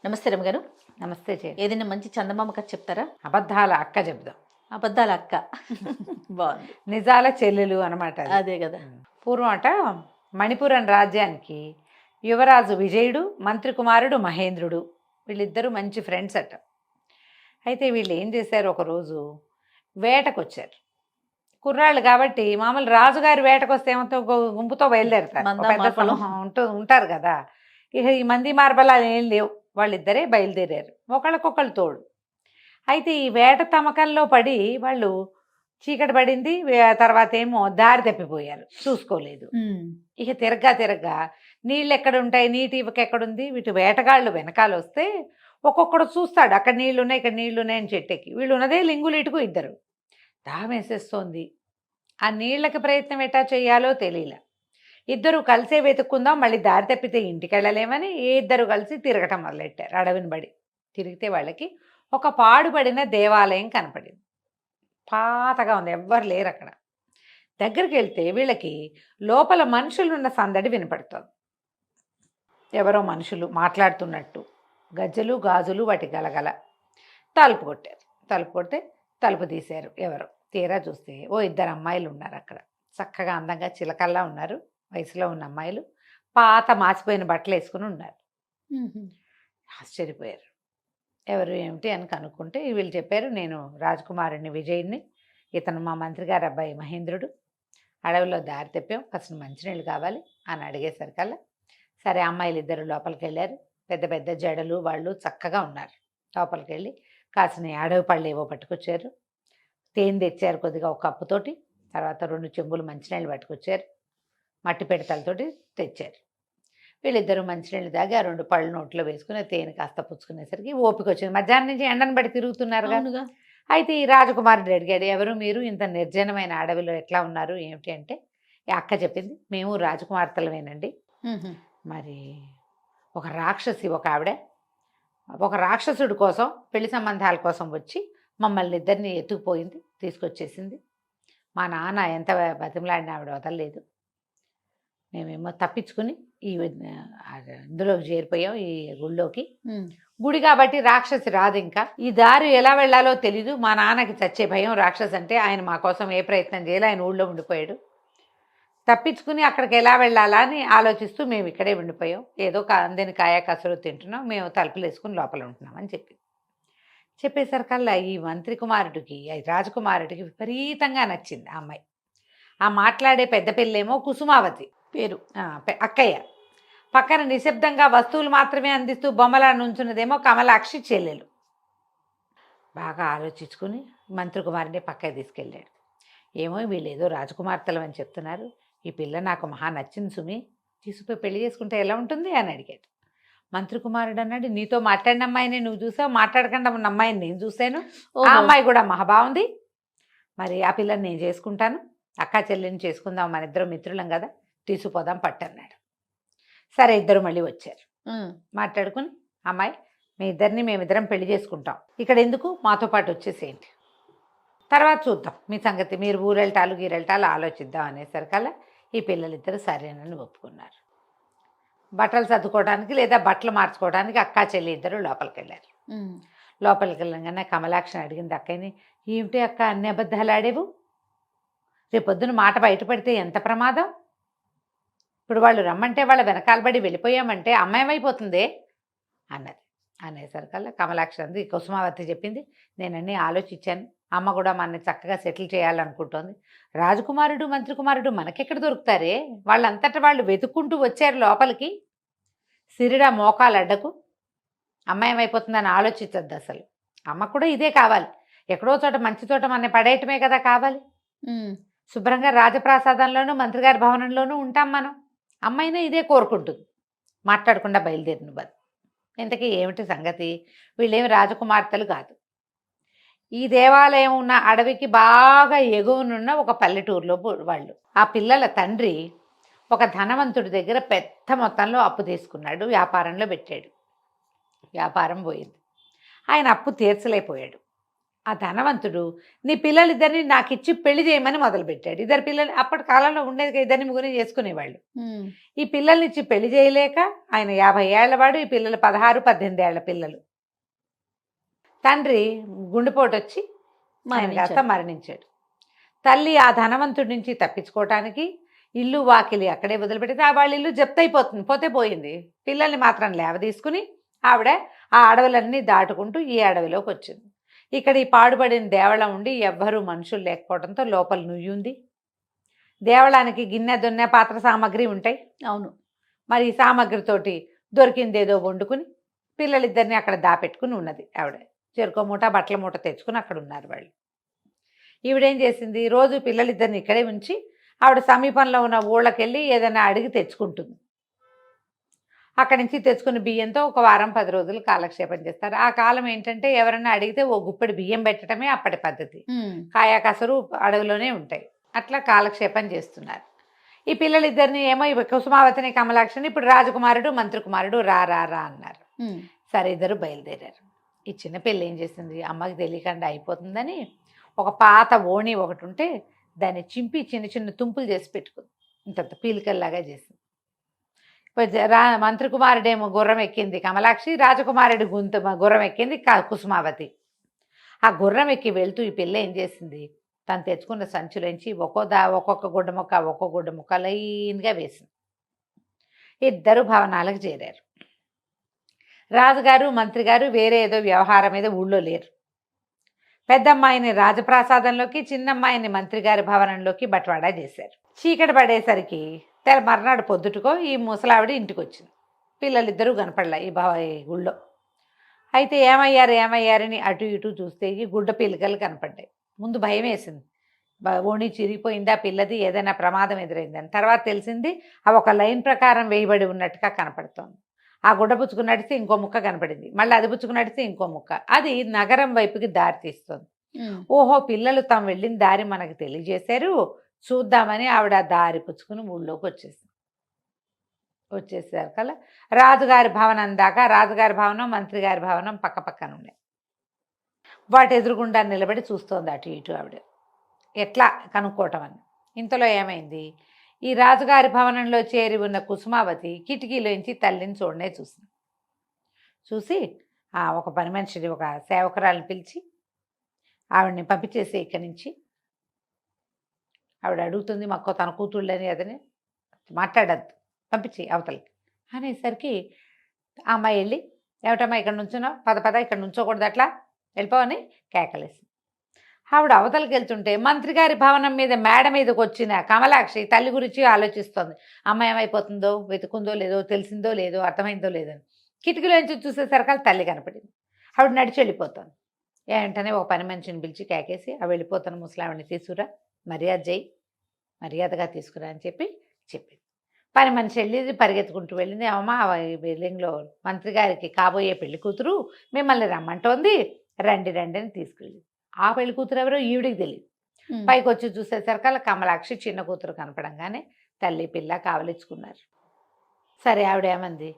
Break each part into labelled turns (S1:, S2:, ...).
S1: నమస్తే రమగారు.
S2: నమస్తే చే
S1: ఏదైనా మంచి చందమామ కథ చెప్తారా?
S2: అబద్ధాల అక్క చెప్దాం.
S1: అబద్ధాల అక్క. బాగుంది.
S2: నిజాల చెల్లెలు అనమాట అది.
S1: అదే కదా.
S2: పూర్వం అట మణిపురం రాజ్యానికి యువరాజు విజయుడు, మంత్రి కుమారుడు మహేంద్రుడు, వీళ్ళిద్దరూ మంచి ఫ్రెండ్స్ అట. అయితే వీళ్ళు ఏం చేశారు, ఒకరోజు వేటకొచ్చారు. కుర్రాళ్ళు కాబట్టి మామూలు రాజుగారి వేటకొస్తే ఏమంతో గుంపుతో బయలుదేరతారు,
S1: మంద
S2: ఒక పెద్ద
S1: మార్బలం.
S2: సమూహం ఉంటారు కదా. ఇక ఈ మంది మార్బలాలు ఏం లేవు, వాళ్ళిద్దరే బయలుదేరారు, ఒకళ్ళకొకళ్ళు తోడు. అయితే ఈ వేట తమకంలో పడి వాళ్ళు చీకటి పడింది, తర్వాత ఏమో దారి తప్పిపోయారు, చూసుకోలేదు. ఇక తిరగ్గా నీళ్ళు ఎక్కడ ఉంటాయి, నీటి ఇవక ఎక్కడుంది, వీటి వేటగాళ్ళు వెనకాల వస్తే ఒక్కొక్కడు చూస్తాడు, అక్కడ నీళ్లు ఉన్నాయి ఇక్కడ నీళ్లు ఉన్నాయి అని చెట్టెక్కి. వీళ్ళు ఉన్నదే లింగులు ఇటుకు ఇద్దరు. దాహం వేసేస్తోంది, ఆ నీళ్ళకి ప్రయత్నం ఎట్టా చేయాలో తెలియలే. ఇద్దరు కలిసే వెతుక్కుందాం, మళ్ళీ దారి తప్పితే ఇంటికి వెళ్ళలేమని ఇద్దరు కలిసి తిరగటం మొదలెట్టారు. అడవిని బడి తిరిగితే వాళ్ళకి ఒక పాడుపడిన దేవాలయం కనపడింది. పాతగా ఉంది, ఎవ్వరు లేరు అక్కడ. దగ్గరికి వెళ్తే వీళ్ళకి లోపల మనుషులున్న సందడి వినపడుతుంది. ఎవరో మనుషులు మాట్లాడుతున్నట్టు, గజ్జలు గాజులు వాటి గలగల. తలుపు కొట్టారు. తలుపు కొడితే తలుపు తీశారు. ఎవరో తీరా చూస్తే ఓ ఇద్దరు అమ్మాయిలు ఉన్నారు అక్కడ. చక్కగా అందంగా చిలకల్లా ఉన్నారు, వయసులో ఉన్న అమ్మాయిలు. పాత మాసిపోయిన బట్టలు వేసుకుని ఉన్నారు. ఆశ్చర్యపోయారు. ఎవరు ఏమిటి అని కనుక్కుంటే వీళ్ళు చెప్పారు, నేను రాజకుమారుని విజయుడిని, ఇతను మా మంత్రి గారి అబ్బాయి మహేంద్రుడు. అడవిలో దారి తెప్పాం, కాస్త మంచినీళ్ళు కావాలి అని అడిగేసరికల్లా సరే అమ్మాయిలు ఇద్దరు లోపలికి వెళ్ళారు. పెద్ద పెద్ద జడలు వాళ్ళు చక్కగా ఉన్నారు. లోపలికి వెళ్ళి కాసిన అడవి పళ్ళు ఏవో పట్టుకొచ్చారు. తేనె తెచ్చారు కొద్దిగా ఒక కప్పుతోటి. తర్వాత 2 చెంబులు మంచినీళ్ళు పట్టుకొచ్చారు, మట్టి పెడతలతోటి తెచ్చారు. వీళ్ళిద్దరూ మంచినీళ్ళు తాగి ఆ 2 పళ్ళు నోట్లో వేసుకుని తేనె కాస్త పుచ్చుకునేసరికి ఓపిక వచ్చింది. మధ్యాహ్నం నుంచి ఎండను బట్టి తిరుగుతున్నారు
S1: అవునుగా.
S2: అయితే ఈ రాజకుమారుడు అడిగాడు, ఎవరు మీరు, ఇంత నిర్జనమైన అడవిలో ఎట్లా ఉన్నారు ఏమిటి అంటే, ఈ అక్క చెప్పింది, మేము రాజకుమార్తెలమేనండి. మరి ఒక రాక్షసి, ఒక ఆవిడ ఒక రాక్షసుడి కోసం పెళ్లి సంబంధాల కోసం వచ్చి మమ్మల్ని ఇద్దరిని ఎత్తుకుపోయింది, తీసుకొచ్చేసింది. మా నాన్న ఎంత బతిమలాడిన ఆవిడ వదలలేదు. మేమేమో తప్పించుకుని ఈ ఇందులోకి చేరిపోయాం, ఈ గుళ్ళోకి. గుడి కాబట్టి రాక్షసి రాదు. ఇంకా ఈ దారి ఎలా వెళ్ళాలో తెలీదు. మా నాన్నకి చచ్చే భయం రాక్షసి అంటే. ఆయన మా కోసం ఏ ప్రయత్నం చేయాలి, ఆయన ఊళ్ళో ఉండిపోయాడు. తప్పించుకుని అక్కడికి ఎలా వెళ్ళాలా అని ఆలోచిస్తూ మేము ఇక్కడే ఉండిపోయాం. ఏదో అందని కాయ కసరు తింటున్నాం, మేము తలుపులు వేసుకుని లోపల ఉంటున్నాం అని చెప్పేసరికల్లా ఈ మంత్రి కుమారుడికి, ఈ రాజకుమారుడికి విపరీతంగా నచ్చింది ఆ అమ్మాయి. ఆ మాట్లాడే పెద్ద పిల్లేమో కుసుమావతి పేరు, అక్కయ్య. పక్కన నిశ్శబ్దంగా వస్తువులు మాత్రమే అందిస్తూ బొమ్మలా నుంచున్నదేమో కమలాక్షి చెల్లెలు. బాగా ఆలోచించుకుని మంత్రి కుమారుడిని పక్కకి తీసుకెళ్ళాడు. ఏమో వీళ్ళు ఏదో రాజకుమార్తెలు అని చెప్తున్నారు, ఈ పిల్ల నాకు మహా నచ్చింది సుమి, తీసుకుపోయి పెళ్లి చేసుకుంటే ఎలా ఉంటుంది అని అడిగాడు. మంత్రి కుమారుడు అన్నాడు, నీతో మాట్లాడిన అమ్మాయిని నువ్వు చూసావు, మాట్లాడకుండా ఉన్న అమ్మాయిని నేను చూశాను, ఆ అమ్మాయి కూడా మహా బాగుంది, మరి ఆ పిల్లని నేను చేసుకుంటాను, అక్కా చెల్లిని చేసుకుందాం, మన ఇద్దరు మిత్రులం కదా, తీసుకుపోదాం పట్టన్నాడు. సరే ఇద్దరు మళ్ళీ వచ్చారు. మాట్లాడుకుని, అమ్మాయి మేమిద్దరం పెళ్లి చేసుకుంటాం, ఇక్కడ ఎందుకు, మాతో పాటు వచ్చేసేయండి, తర్వాత చూద్దాం మీ సంగతి, మీరు ఊరెళ్తాలు గీరెళ్తాలు ఆలోచిద్దాం అనేసరికల్లా ఈ పిల్లలిద్దరూ సరేనని ఒప్పుకున్నారు. బట్టలు సర్దుకోవడానికి లేదా బట్టలు మార్చుకోవడానికి అక్కా చెల్లి ఇద్దరు లోపలికి వెళ్ళారు. లోపలికి వెళ్ళగానే కమలాక్షిని అడిగింది అక్కయ్యని, ఏమిటి అక్క అన్ని అబద్ధాలు ఆడేవు, రేపొద్దున మాట బయటపడితే ఎంత ప్రమాదం, ఇప్పుడు వాళ్ళు రమ్మంటే వాళ్ళ వెనకాలబడి వెళ్ళిపోయామంటే అమ్మాయమైపోతుందే అన్నది. అనేసరికల్లా కమలాక్షి అంది, కుసుమావతి చెప్పింది, నేనన్నీ ఆలోచించాను, అమ్మ కూడా మన చక్కగా సెటిల్ చేయాలనుకుంటోంది, రాజకుమారుడు మంత్రి కుమారుడు మనకెక్కడ దొరుకుతారే, వాళ్ళంతటా వాళ్ళు వెతుక్కుంటూ వచ్చారు లోపలికి, సిరిడా మోకాలు అడ్డకు, అమ్మాయమైపోతుందని ఆలోచించద్దు అసలు, అమ్మ కూడా ఇదే కావాలి, ఎక్కడో చోట మంచి చోట మన పడేయటమే కదా కావాలి, శుభ్రంగా రాజప్రాసాదంలోనూ మంత్రిగారి భవనంలోనూ ఉంటాం మనం, అమ్మాయినే ఇదే కోరుకుంటుంది, మాట్లాడకుండా బయలుదేరిన బదు. ఇంతకీ ఏమిటి సంగతి, వీళ్ళేమి రాజకుమార్తెలు కాదు, ఈ దేవాలయం ఉన్న అడవికి బాగా ఎగువనున్న ఒక పల్లెటూరులో వాళ్ళు. ఆ పిల్లల తండ్రి ఒక ధనవంతుడి దగ్గర పెద్ద మొత్తంలో అప్పు తీసుకున్నాడు, వ్యాపారంలో పెట్టాడు, వ్యాపారం పోయింది, ఆయన అప్పు తీర్చలేకపోయాడు. ఆ ధనవంతుడు నీ పిల్లలిద్దరిని నాకు ఇచ్చి పెళ్లి చేయమని మొదలుపెట్టాడు. ఇద్దరు పిల్లలు అప్పటి కాలంలో ఉండేది కదా, ఇద్దరిని ముగ్గురిని చేసుకునేవాళ్ళు. ఈ పిల్లల్ని ఇచ్చి పెళ్లి చేయలేక ఆయన 50 ఏళ్లవాడు, ఈ పిల్లలు 16, 18 ఏళ్ల పిల్లలు. తండ్రి గుండెపోటు వచ్చి ఆయన కాస్త మరణించాడు. తల్లి ఆ ధనవంతుడి నుంచి తప్పించుకోవటానికి ఇల్లు వాకిలి అక్కడే వదిలిపెడితే వాళ్ళ ఇల్లు జప్తయిపోతుంది, పోతే పోయింది. పిల్లల్ని మాత్రం లేవదీసుకుని ఆవిడ ఆ అడవులన్నీ దాటుకుంటూ ఈ అడవిలోకి వచ్చింది. ఇక్కడ ఈ పాడుపడిన దేవళం ఉండి ఎవ్వరూ మనుషులు లేకపోవడంతో లోపల నుయ్యుంది. దేవళానికి గిన్నె దున్నె పాత్ర సామాగ్రి ఉంటాయి.
S1: అవును.
S2: మరి ఈ సామాగ్రితోటి దొరికిందేదో వండుకుని పిల్లలిద్దరిని అక్కడ దాపెట్టుకుని ఉన్నది ఆవిడ. చెరుకో మూట బట్టల మూట తెచ్చుకుని అక్కడ ఉన్నారు వాళ్ళు. ఈవిడేం చేసింది, రోజు పిల్లలిద్దరిని ఇక్కడే ఉంచి ఆవిడ సమీపంలో ఉన్న ఊళ్ళకెళ్ళి ఏదైనా అడిగి తెచ్చుకుంటుంది. అక్కడి నుంచి తెచ్చుకున్న బియ్యంతో ఒక వారం 10 రోజులు కాలక్షేపం చేస్తారు. ఆ కాలం ఏంటంటే ఎవరైనా అడిగితే ఓ గుప్పెడు బియ్యం పెట్టడమే అప్పటి పద్ధతి. కాయా కసరు అడవిలోనే ఉంటాయి. అట్లా కాలక్షేపం చేస్తున్నారు. ఈ పిల్లలిద్దరిని ఏమో కుసుమావతిని కమలాక్షిని ఇప్పుడు రాజకుమారుడు మంత్రి కుమారుడు రా రా రా అన్నారు. సరే ఇద్దరు బయలుదేరారు. ఈ చిన్న పిల్ల ఏం చేసింది, అమ్మకి తెలియకుండా అయిపోతుందని ఒక పాత ఓణి ఒకటి ఉంటే దాన్ని చింపి చిన్న చిన్న తుంపులు చేసి పెట్టుకుంది. ఇంతంత పీలికల్లాగా చేసింది. మంత్రి కుమారుడేమో గుర్రం ఎక్కింది కమలాక్షి, రాజకుమారుడి గుర్రం ఎక్కింది కుసుమావతి. ఆ గుర్రం ఎక్కి వెళ్తూ ఈ పిల్ల ఏం చేసింది, తను తెచ్చుకున్న సంచులోంచి ఒక్కొక్క గుడ్డ ముక్క లైన్గా వేసింది. ఇద్దరు భవనాలకు చేరారు. రాజుగారు మంత్రి గారు వేరే ఏదో వ్యవహారం మీద ఊళ్ళో లేరు. పెద్దమ్మాయిని రాజప్రాసాదంలోకి, చిన్నమ్మాయిని మంత్రి గారి భవనంలోకి బట్వాడా చేశారు. చీకటి పడేసరికి మర్నాడు పొద్దుటకో ఈ ముసలావిడ ఇంటికి వచ్చింది. పిల్లలిద్దరూ కనపడలే ఈ గుళ్ళో. అయితే ఏమయ్యారని అటు ఇటు చూస్తే ఈ గుడ్డ పిల్లకలు కనపడ్డాయి. ముందు భయం వేసింది, ఓణి చిరిగిపోయిందా పిల్లది, ఏదైనా ప్రమాదం ఎదురైందని. తర్వాత తెలిసింది అవి ఒక లైన్ ప్రకారం వేయబడి ఉన్నట్టుగా కనపడుతోంది. ఆ గుడ్డ పుచ్చుకుని నడిస్తే ఇంకో ముక్క కనపడింది, మళ్ళీ అది పుచ్చుకుని నడిస్తే ఇంకో ముక్క. అది నగరం వైపుకి దారి తీస్తుంది. ఓహో, పిల్లలు తాము వెళ్ళిన దారి మనకు తెలియజేశారు, చూద్దామని ఆవిడ దారి పుచ్చుకుని ఊళ్ళోకి వచ్చేసారు కల్లా రాజుగారి భవనం దాకా. రాజుగారి భవనం మంత్రి గారి భవనం పక్క పక్కన ఉన్నాయి. వాటి ఎదురుగుండా నిలబడి చూస్తోంది అటు ఇటు ఆవిడ, ఎట్లా కనుక్కోవటం అని. ఇంతలో ఏమైంది, ఈ రాజుగారి భవనంలో చేరి ఉన్న కుసుమావతి కిటికీలోంచి తల్లిని చూసింది. చూసి ఒక పని మనిషిని, ఒక సేవకురాలను పిలిచి ఆవిడని పంపించేసి ఇక్కడి నుంచి. ఆవిడ అడుగుతుంది, మాకు తన కూతుళ్ళని అదని మాట్లాడద్దు, పంపించి అవతలకి అనేసరికి ఆ అమ్మాయి వెళ్ళి, ఏమిటమ్మా ఇక్కడ నుంచున్నావు, పద ఇక్కడ నుంచోకూడదు, అట్లా వెళ్ళిపోవని కేకలేసి ఆవిడ అవతలకి వెళ్తుంటే మంత్రి గారి భవనం మీద మేడ మీదకి వచ్చిన కమలాక్షి తల్లి గురించి ఆలోచిస్తోంది. అమ్మాయి ఏమైపోతుందో, వెతుకుందో లేదో, తెలిసిందో లేదో, అర్థమైందో లేదని. కిటికీలోంచి చూసేసరికి తల్లి కనపడింది. ఆవిడ నడిచి వెళ్ళిపోతుంది. వెంటనే ఒక పని మనిషిని పిలిచి కేకేసి ఆ వెళ్ళిపోతున్న ముసలావిడిని తీసుకురా, మర్యాదగా తీసుకురా అని చెప్పింది. పని మనిషి వెళ్ళి పరిగెత్తుకుంటూ వెళ్ళింది. అమ్మ, బిల్డింగ్లో మంత్రి గారికి కాబోయే పెళ్లి కూతురు మిమ్మల్ని రమ్మంటోంది, రండి అని తీసుకెళ్ళింది. ఆ పెళ్లి కూతురు ఎవరో ఈవిడికి తెలియదు. పైకి వచ్చి చూసేసరికి కమలాక్షి చిన్న కూతురు కనపడంగానే తల్లి పిల్ల కావలించుకున్నారు. సరే ఆవిడ ఏమంది,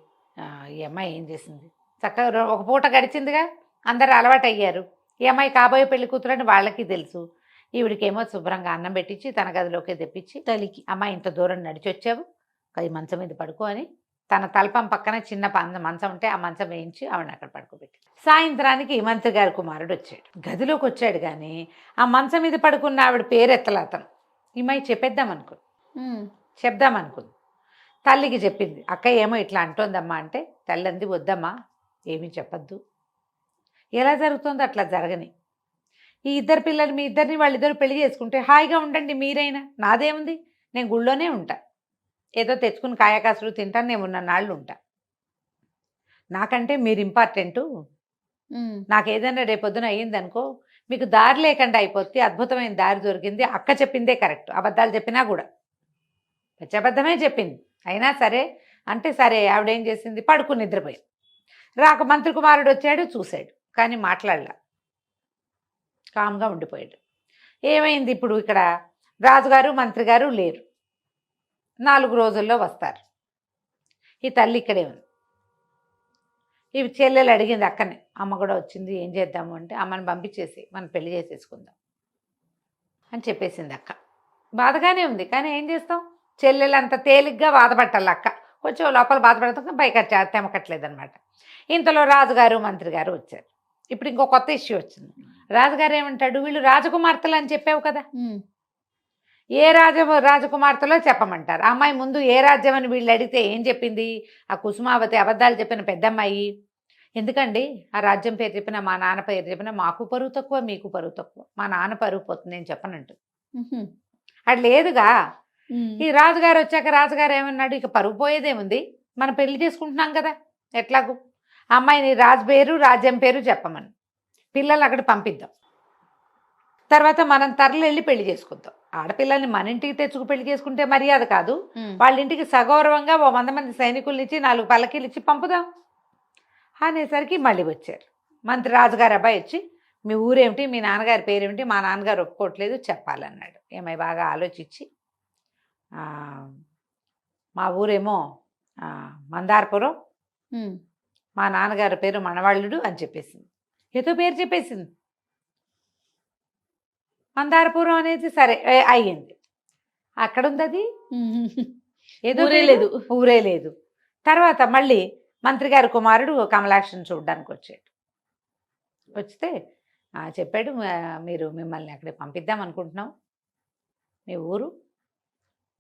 S2: ఈ అమ్మాయి ఏం చేసింది, చక్కగా ఒక పూట గడిచిందిగా, అందరు అలవాటు అయ్యారు. ఈ అమ్మాయి కాబోయే పెళ్లి కూతురు అని వాళ్ళకి తెలుసు. ఈవిడికేమో శుభ్రంగా అన్నం పెట్టించి తన గదిలోకి తెప్పించి తల్లికి, అమ్మాయి ఇంత దూరం నడిచి వచ్చావు, అది మంచం మీద పడుకో అని తన తలపం పక్కన చిన్న మంచం ఉంటే ఆ మంచం వేయించి ఆవిడని అక్కడ పడుకోబెట్టి. సాయంత్రానికి మంత్రి గారి కుమారుడు వచ్చాడు. గదిలోకి వచ్చాడు కానీ ఆ మంచం మీద పడుకున్న ఆవిడ పేరెత్తల అతను. ఈ అమ్మాయి చెప్దామనుకుంది. తల్లికి చెప్పింది, అక్క ఏమో ఇట్లా అంటోందమ్మా అంటే, తల్లి అంది, వద్దమ్మా ఏమీ చెప్పద్దు, ఎలా జరుగుతుందో అట్లా జరగని. ఈ ఇద్దరు పిల్లలు మీ ఇద్దరిని వాళ్ళిద్దరు పెళ్లి చేసుకుంటే హాయిగా ఉండండి మీరైనా, నాదేముంది, నేను గుళ్ళోనే ఉంటా, ఏదో తెచ్చుకుని కాయకాసులు తింటాను, నేను ఉన్న నాళ్ళు ఉంటా, నాకంటే మీరు ఇంపార్టెంటు, నాకు ఏదైనా రేపొద్దున అయ్యిందనుకో మీకు దారి లేకుండా అయిపోతే అద్భుతమైన దారి దొరికింది, అక్క చెప్పిందే కరెక్ట్, అబద్ధాలు చెప్పినా కూడా అబద్ధమే చెప్పింది అయినా సరే అంటే సరే. ఆవిడేం చేసింది, పడుకుని నిద్రపోయింది. మంత్రి కుమారుడు వచ్చాడు, చూశాడు కానీ మాట్లాడలా, కామ్గా ఉండిపోయాడు. ఏమైంది, ఇప్పుడు ఇక్కడ రాజుగారు మంత్రి గారు లేరు, 4 రోజుల్లో వస్తారు. ఈ తల్లి ఇక్కడే ఉంది. ఇవి చెల్లెలు అడిగింది అక్కని, అమ్మ కూడా వచ్చింది ఏం చేద్దాము అంటే, అమ్మని పంపించేసి మనం పెళ్లి చేసేసుకుందాం అని చెప్పేసింది అక్క. బాధగానే ఉంది, కానీ ఏం చేస్తాం, చెల్లెలు అంత తేలిగ్గా బాధపట్టాలి అక్క, కొంచెం లోపల బాధపడతాం, పైకి తెమకట్లేదనమాట. ఇంతలో రాజుగారు మంత్రి గారు వచ్చారు. ఇప్పుడు ఇంకో కొత్త ఇష్యూ వచ్చింది. రాజుగారు ఏమంటాడు, వీళ్ళు రాజకుమార్తెలు అని చెప్పావు కదా, ఏ రాజకుమార్తెలో చెప్పమంటారు. ఆ అమ్మాయి ముందు ఏ రాజ్యం అని వీళ్ళు అడిగితే ఏం చెప్పింది, ఆ కుసుమావతి అబద్ధాలు చెప్పిన పెద్దమ్మాయి. ఎందుకండి ఆ రాజ్యం పేరు చెప్పినా, మా నాన్న పేరు చెప్పినా మాకు పరువు తక్కువ, మీకు పరువు తక్కువ, మా నాన్న పరువు పోతుంది నేను చెప్పనంటు. అది లేదుగా. ఈ రాజుగారు వచ్చాక రాజుగారు ఏమన్నాడు, ఇక పరువు పోయేదేముంది, మనం పెళ్లి చేసుకుంటున్నాం కదా, ఎట్లాగూ అమ్మాయిని రాజు పేరు రాజ్యం పేరు చెప్పమని, పిల్లలు అక్కడ పంపిద్దాం, తర్వాత మనం తరలి వెళ్ళి పెళ్లి చేసుకుందాం. ఆడపిల్లల్ని మన ఇంటికి తెచ్చుకు పెళ్లి చేసుకుంటే మర్యాద కాదు, వాళ్ళ ఇంటికి సగౌరవంగా 100 మంది సైనికుల్ని ఇచ్చి 4 పల్లకీలు ఇచ్చి పంపుదాం అనేసరికి మళ్ళీ వచ్చారు. మంత్రి రాజుగారు అబ్బాయి వచ్చి, మీ ఊరేమిటి, మీ నాన్నగారి పేరేమిటి, మా నాన్నగారు ఒప్పుకోవట్లేదు చెప్పాలన్నాడు. ఏమై బాగా ఆలోచించి, మా ఊరేమో మందారపురం, మా నాన్నగారి పేరు మనవాళ్ళుడు అని చెప్పేసింది. ఏదో పేరు చెప్పేసింది, మందారపురం అనేది. సరే అయ్యింది, అక్కడ ఉంది అది, ఏదో ఊరే లేదు. తర్వాత మళ్ళీ మంత్రి గారి కుమారుడు కమలాక్షని చూడడానికి వచ్చాడు. వస్తే చెప్పాడు, మిమ్మల్ని అక్కడికి పంపిద్దాం అనుకుంటున్నాం, మీ ఊరు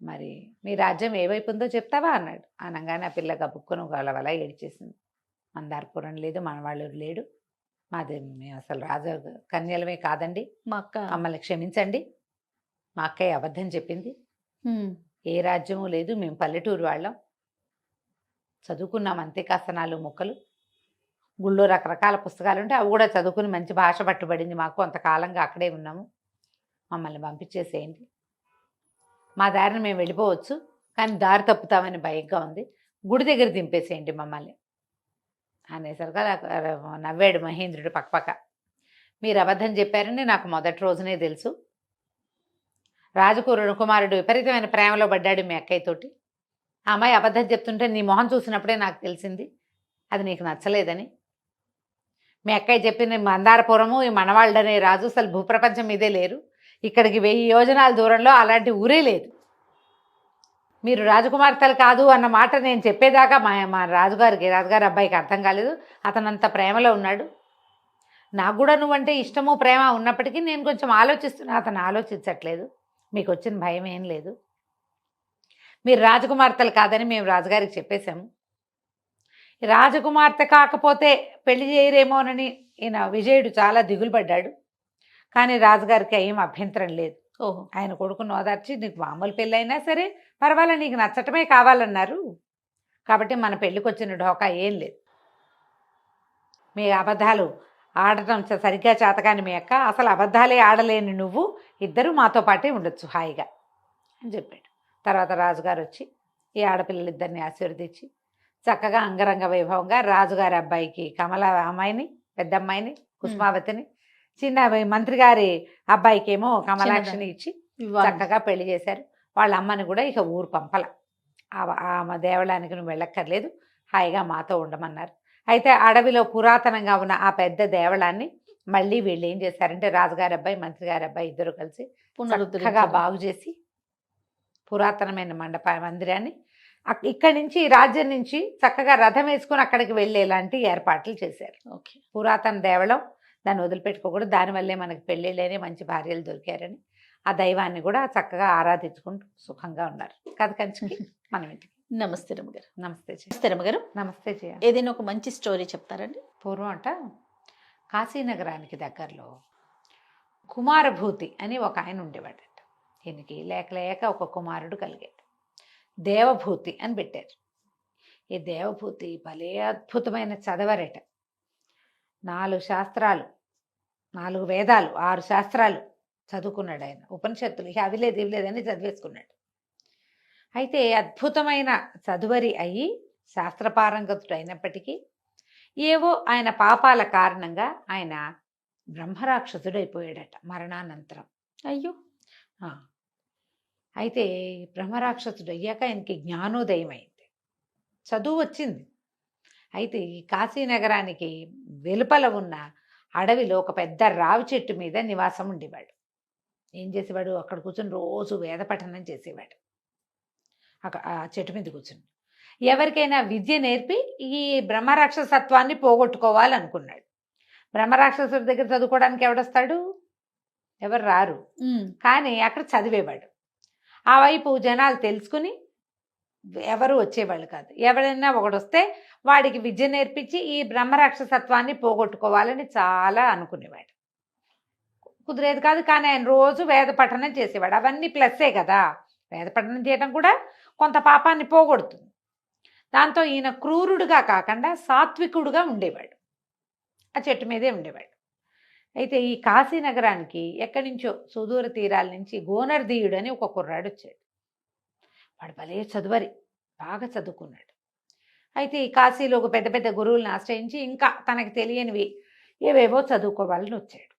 S2: మరి మీ రాజ్యం ఏ వైపు ఉందో చెప్తావా అన్నాడు. అనగానే ఆ పిల్ల గబుక్కును గలవలా ఏడ్చేసింది. మందారపురం లేదు, మనవాళ్ళు లేడు, మాది మేము అసలు రాజు కన్యలమే కాదండి,
S1: మా అక్క
S2: మమ్మల్ని క్షమించండి, మా అక్కయ్య అబద్ధం చెప్పింది, ఏ రాజ్యము లేదు, మేము పల్లెటూరు వాళ్ళం, చదువుకున్నాం అంతే, కాస్త 4 ముక్కలు, గుళ్ళో రకరకాల పుస్తకాలు ఉంటే అవి కూడా చదువుకుని మంచి భాష పట్టుబడింది మాకు, కొంతకాలంగా అక్కడే ఉన్నాము, మమ్మల్ని పంపించేసేయండి, మా దారిని మేము వెళ్ళిపోవచ్చు, కానీ దారి తప్పుతామని భయంగా ఉంది, గుడి దగ్గర దింపేసేయండి మమ్మల్ని అనేసరికి నవ్వాడు మహేంద్రుడు పక్కపక్క. మీరు అబద్ధం చెప్పారని నాకు మొదటి రోజునే తెలుసు, కుమారుడు విపరీతమైన ప్రేమలో పడ్డాడు మీ అక్కయ్యతోటి, ఆ అమ్మాయి అబద్ధం చెప్తుంటే నీ మొహం చూసినప్పుడే నాకు తెలిసింది అది నీకు నచ్చలేదని. మీ అక్కయ్య చెప్పిన మందారపురము, ఈ మనవాళ్ళనే రాజు అసలు భూప్రపంచం మీదే లేరు, ఇక్కడికి 1000 యోజనాల దూరంలో అలాంటి ఊరే లేదు, మీరు రాజకుమార్తెలు కాదు అన్న మాట నేను చెప్పేదాకా మా రాజుగారి అబ్బాయికి అర్థం కాలేదు, అతనంత ప్రేమలో ఉన్నాడు, నాకు కూడా నువ్వంటే ఇష్టము ప్రేమ ఉన్నప్పటికీ నేను కొంచెం ఆలోచిస్తున్నా, అతను ఆలోచించట్లేదు, మీకు వచ్చిన భయం ఏం లేదు, మీరు రాజకుమార్తెలు కాదని మేము రాజుగారికి చెప్పేశాము, రాజకుమార్తె కాకపోతే పెళ్లి చేయరేమోనని ఈయన విజయుడు చాలా దిగులు పడ్డాడు, కానీ రాజుగారికి ఏం అభ్యంతరం లేదు.
S1: ఓహో,
S2: ఆయన కొడుకును ఓదార్చి, నీకు మామూలు పెళ్ళి అయినా సరే పర్వాలే, నీకు నచ్చటమే కావాలన్నారు, కాబట్టి మన పెళ్ళికి వచ్చిన ఢోకా ఏం లేదు, మీ అబద్ధాలు ఆడటం సరిగ్గా చేతకాని మీ అక్క, అసలు అబద్ధాలే ఆడలేని నువ్వు, ఇద్దరు మాతో పాటే ఉండొచ్చు హాయిగా అని చెప్పాడు. తర్వాత రాజుగారు వచ్చి ఈ ఆడపిల్లలిద్దరిని ఆశీర్వదించి చక్కగా అంగరంగ వైభవంగా రాజుగారి అబ్బాయికి కమల అమ్మాయిని, పెద్ద అమ్మాయిని కుసుమావతిని, చిన్న మంత్రి గారి అబ్బాయికి ఏమో కమలాక్షిని ఇచ్చి చక్కగా పెళ్లి చేశారు. వాళ్ళ అమ్మని కూడా ఇక ఊరు పంపల, ఆ దేవాలయానికి నువ్వు వెళ్ళక్కర్లేదు, హాయిగా మాతో ఉండమన్నారు. అయితే అడవిలో పురాతనంగా ఉన్న ఆ పెద్ద దేవాలయాన్ని మళ్ళీ వీళ్ళు ఏం చేశారంటే, రాజుగారి అబ్బాయి మంత్రి గారి అబ్బాయి ఇద్దరు కలిసి చక్కగా బాగు చేసి పురాతనమైన మందిరాన్ని ఇక్కడి నుంచి రాజ్యం నుంచి చక్కగా రథం వేసుకుని అక్కడికి వెళ్ళేలాంటి ఏర్పాట్లు చేశారు. పురాతన దేవళం, దాన్ని వదిలిపెట్టుకోకూడదు, దానివల్లే మనకి పెళ్ళిళ్ళేనే మంచి భార్యలు దొరికారని ఆ దైవాన్ని కూడా చక్కగా ఆరాధించుకుంటూ సుఖంగా ఉన్నారు. కథ కంచికి మనం ఇంటికి.
S1: నమస్తే రమ్మగారు.
S2: నమస్తే
S1: రమ్మగారు.
S2: నమస్తే జయ.
S1: ఏదైనా ఒక మంచి స్టోరీ చెప్తారండి?
S2: పూర్వం అంట కాశీనగరానికి దగ్గరలో కుమారభూతి అని ఒక ఆయన ఉండేవాడట. ఈయనకి లేక లేక ఒక కుమారుడు కలిగాడు, దేవభూతి అని పెట్టారు. ఈ దేవభూతి భలే అద్భుతమైన చదవరట, 4 శాస్త్రాలు, 4 వేదాలు, 6 శాస్త్రాలు చదువుకున్నాడు ఆయన. ఉపనిషత్తులు ఇక అవి లేదు ఇవి లేదని చదివేసుకున్నాడు. అయితే అద్భుతమైన చదువరి అయ్యి శాస్త్రపారంగతుడు అయినప్పటికీ ఏవో ఆయన పాపాల కారణంగా ఆయన బ్రహ్మరాక్షసుడైపోయాడట మరణానంతరం.
S1: అయ్యో.
S2: అయితే బ్రహ్మరాక్షసుడు అయ్యాక ఆయనకి జ్ఞానోదయం అయింది, చదువు వచ్చింది, అయితే ఈ కాశీనగరానికి వెలుపల ఉన్న అడవిలో ఒక పెద్ద రావి చెట్టు మీద నివాసం ఉండేవాడు. ఏం చేసేవాడు, అక్కడ కూర్చొని రోజు వేద పఠనం చేసేవాడు. ఆ చెట్టు మీద కూర్చుని ఎవరికైనా విద్య నేర్పి ఈ బ్రహ్మరాక్షసత్వాన్ని పోగొట్టుకోవాలనుకున్నాడు. బ్రహ్మరాక్షసుడి దగ్గర చదువుకోవడానికి ఎవడొస్తాడు, ఎవరు రారు. కానీ అక్కడ చదివేవాడు. ఆ వైపు జనాలు తెలుసుకుని ఎవరు వచ్చేవాళ్ళు కాదు. ఎవరైనా ఒకడొస్తే వాడికి విద్య నేర్పించి ఈ బ్రహ్మరాక్షసత్వాన్ని పోగొట్టుకోవాలని చాలా అనుకునేవాడు. కుదిరేది కాదు, కానీ ఆయన రోజు వేద పఠనం చేసేవాడు. అవన్నీ ప్లస్సే కదా, వేద పఠనం చేయడం కూడా కొంత పాపాన్ని పోగొడుతుంది. దాంతో ఈయన క్రూరుడుగా కాకుండా సాత్వికుడుగా ఉండేవాడు. ఆ చెట్టు మీదే ఉండేవాడు. అయితే ఈ కాశీనగరానికి ఎక్కడి నుంచో సుదూర తీరాల నుంచి గోనర్దీయుడు అని ఒక కుర్రాడు వచ్చాడు. వాడు భలే చదువరి, బాగా చదువుకున్నాడు. అయితే ఈ కాశీలో ఒక పెద్ద పెద్ద గురువులను ఆశ్రయించి ఇంకా తనకు తెలియనివి ఏవేవో చదువుకోవాలని వచ్చాడు.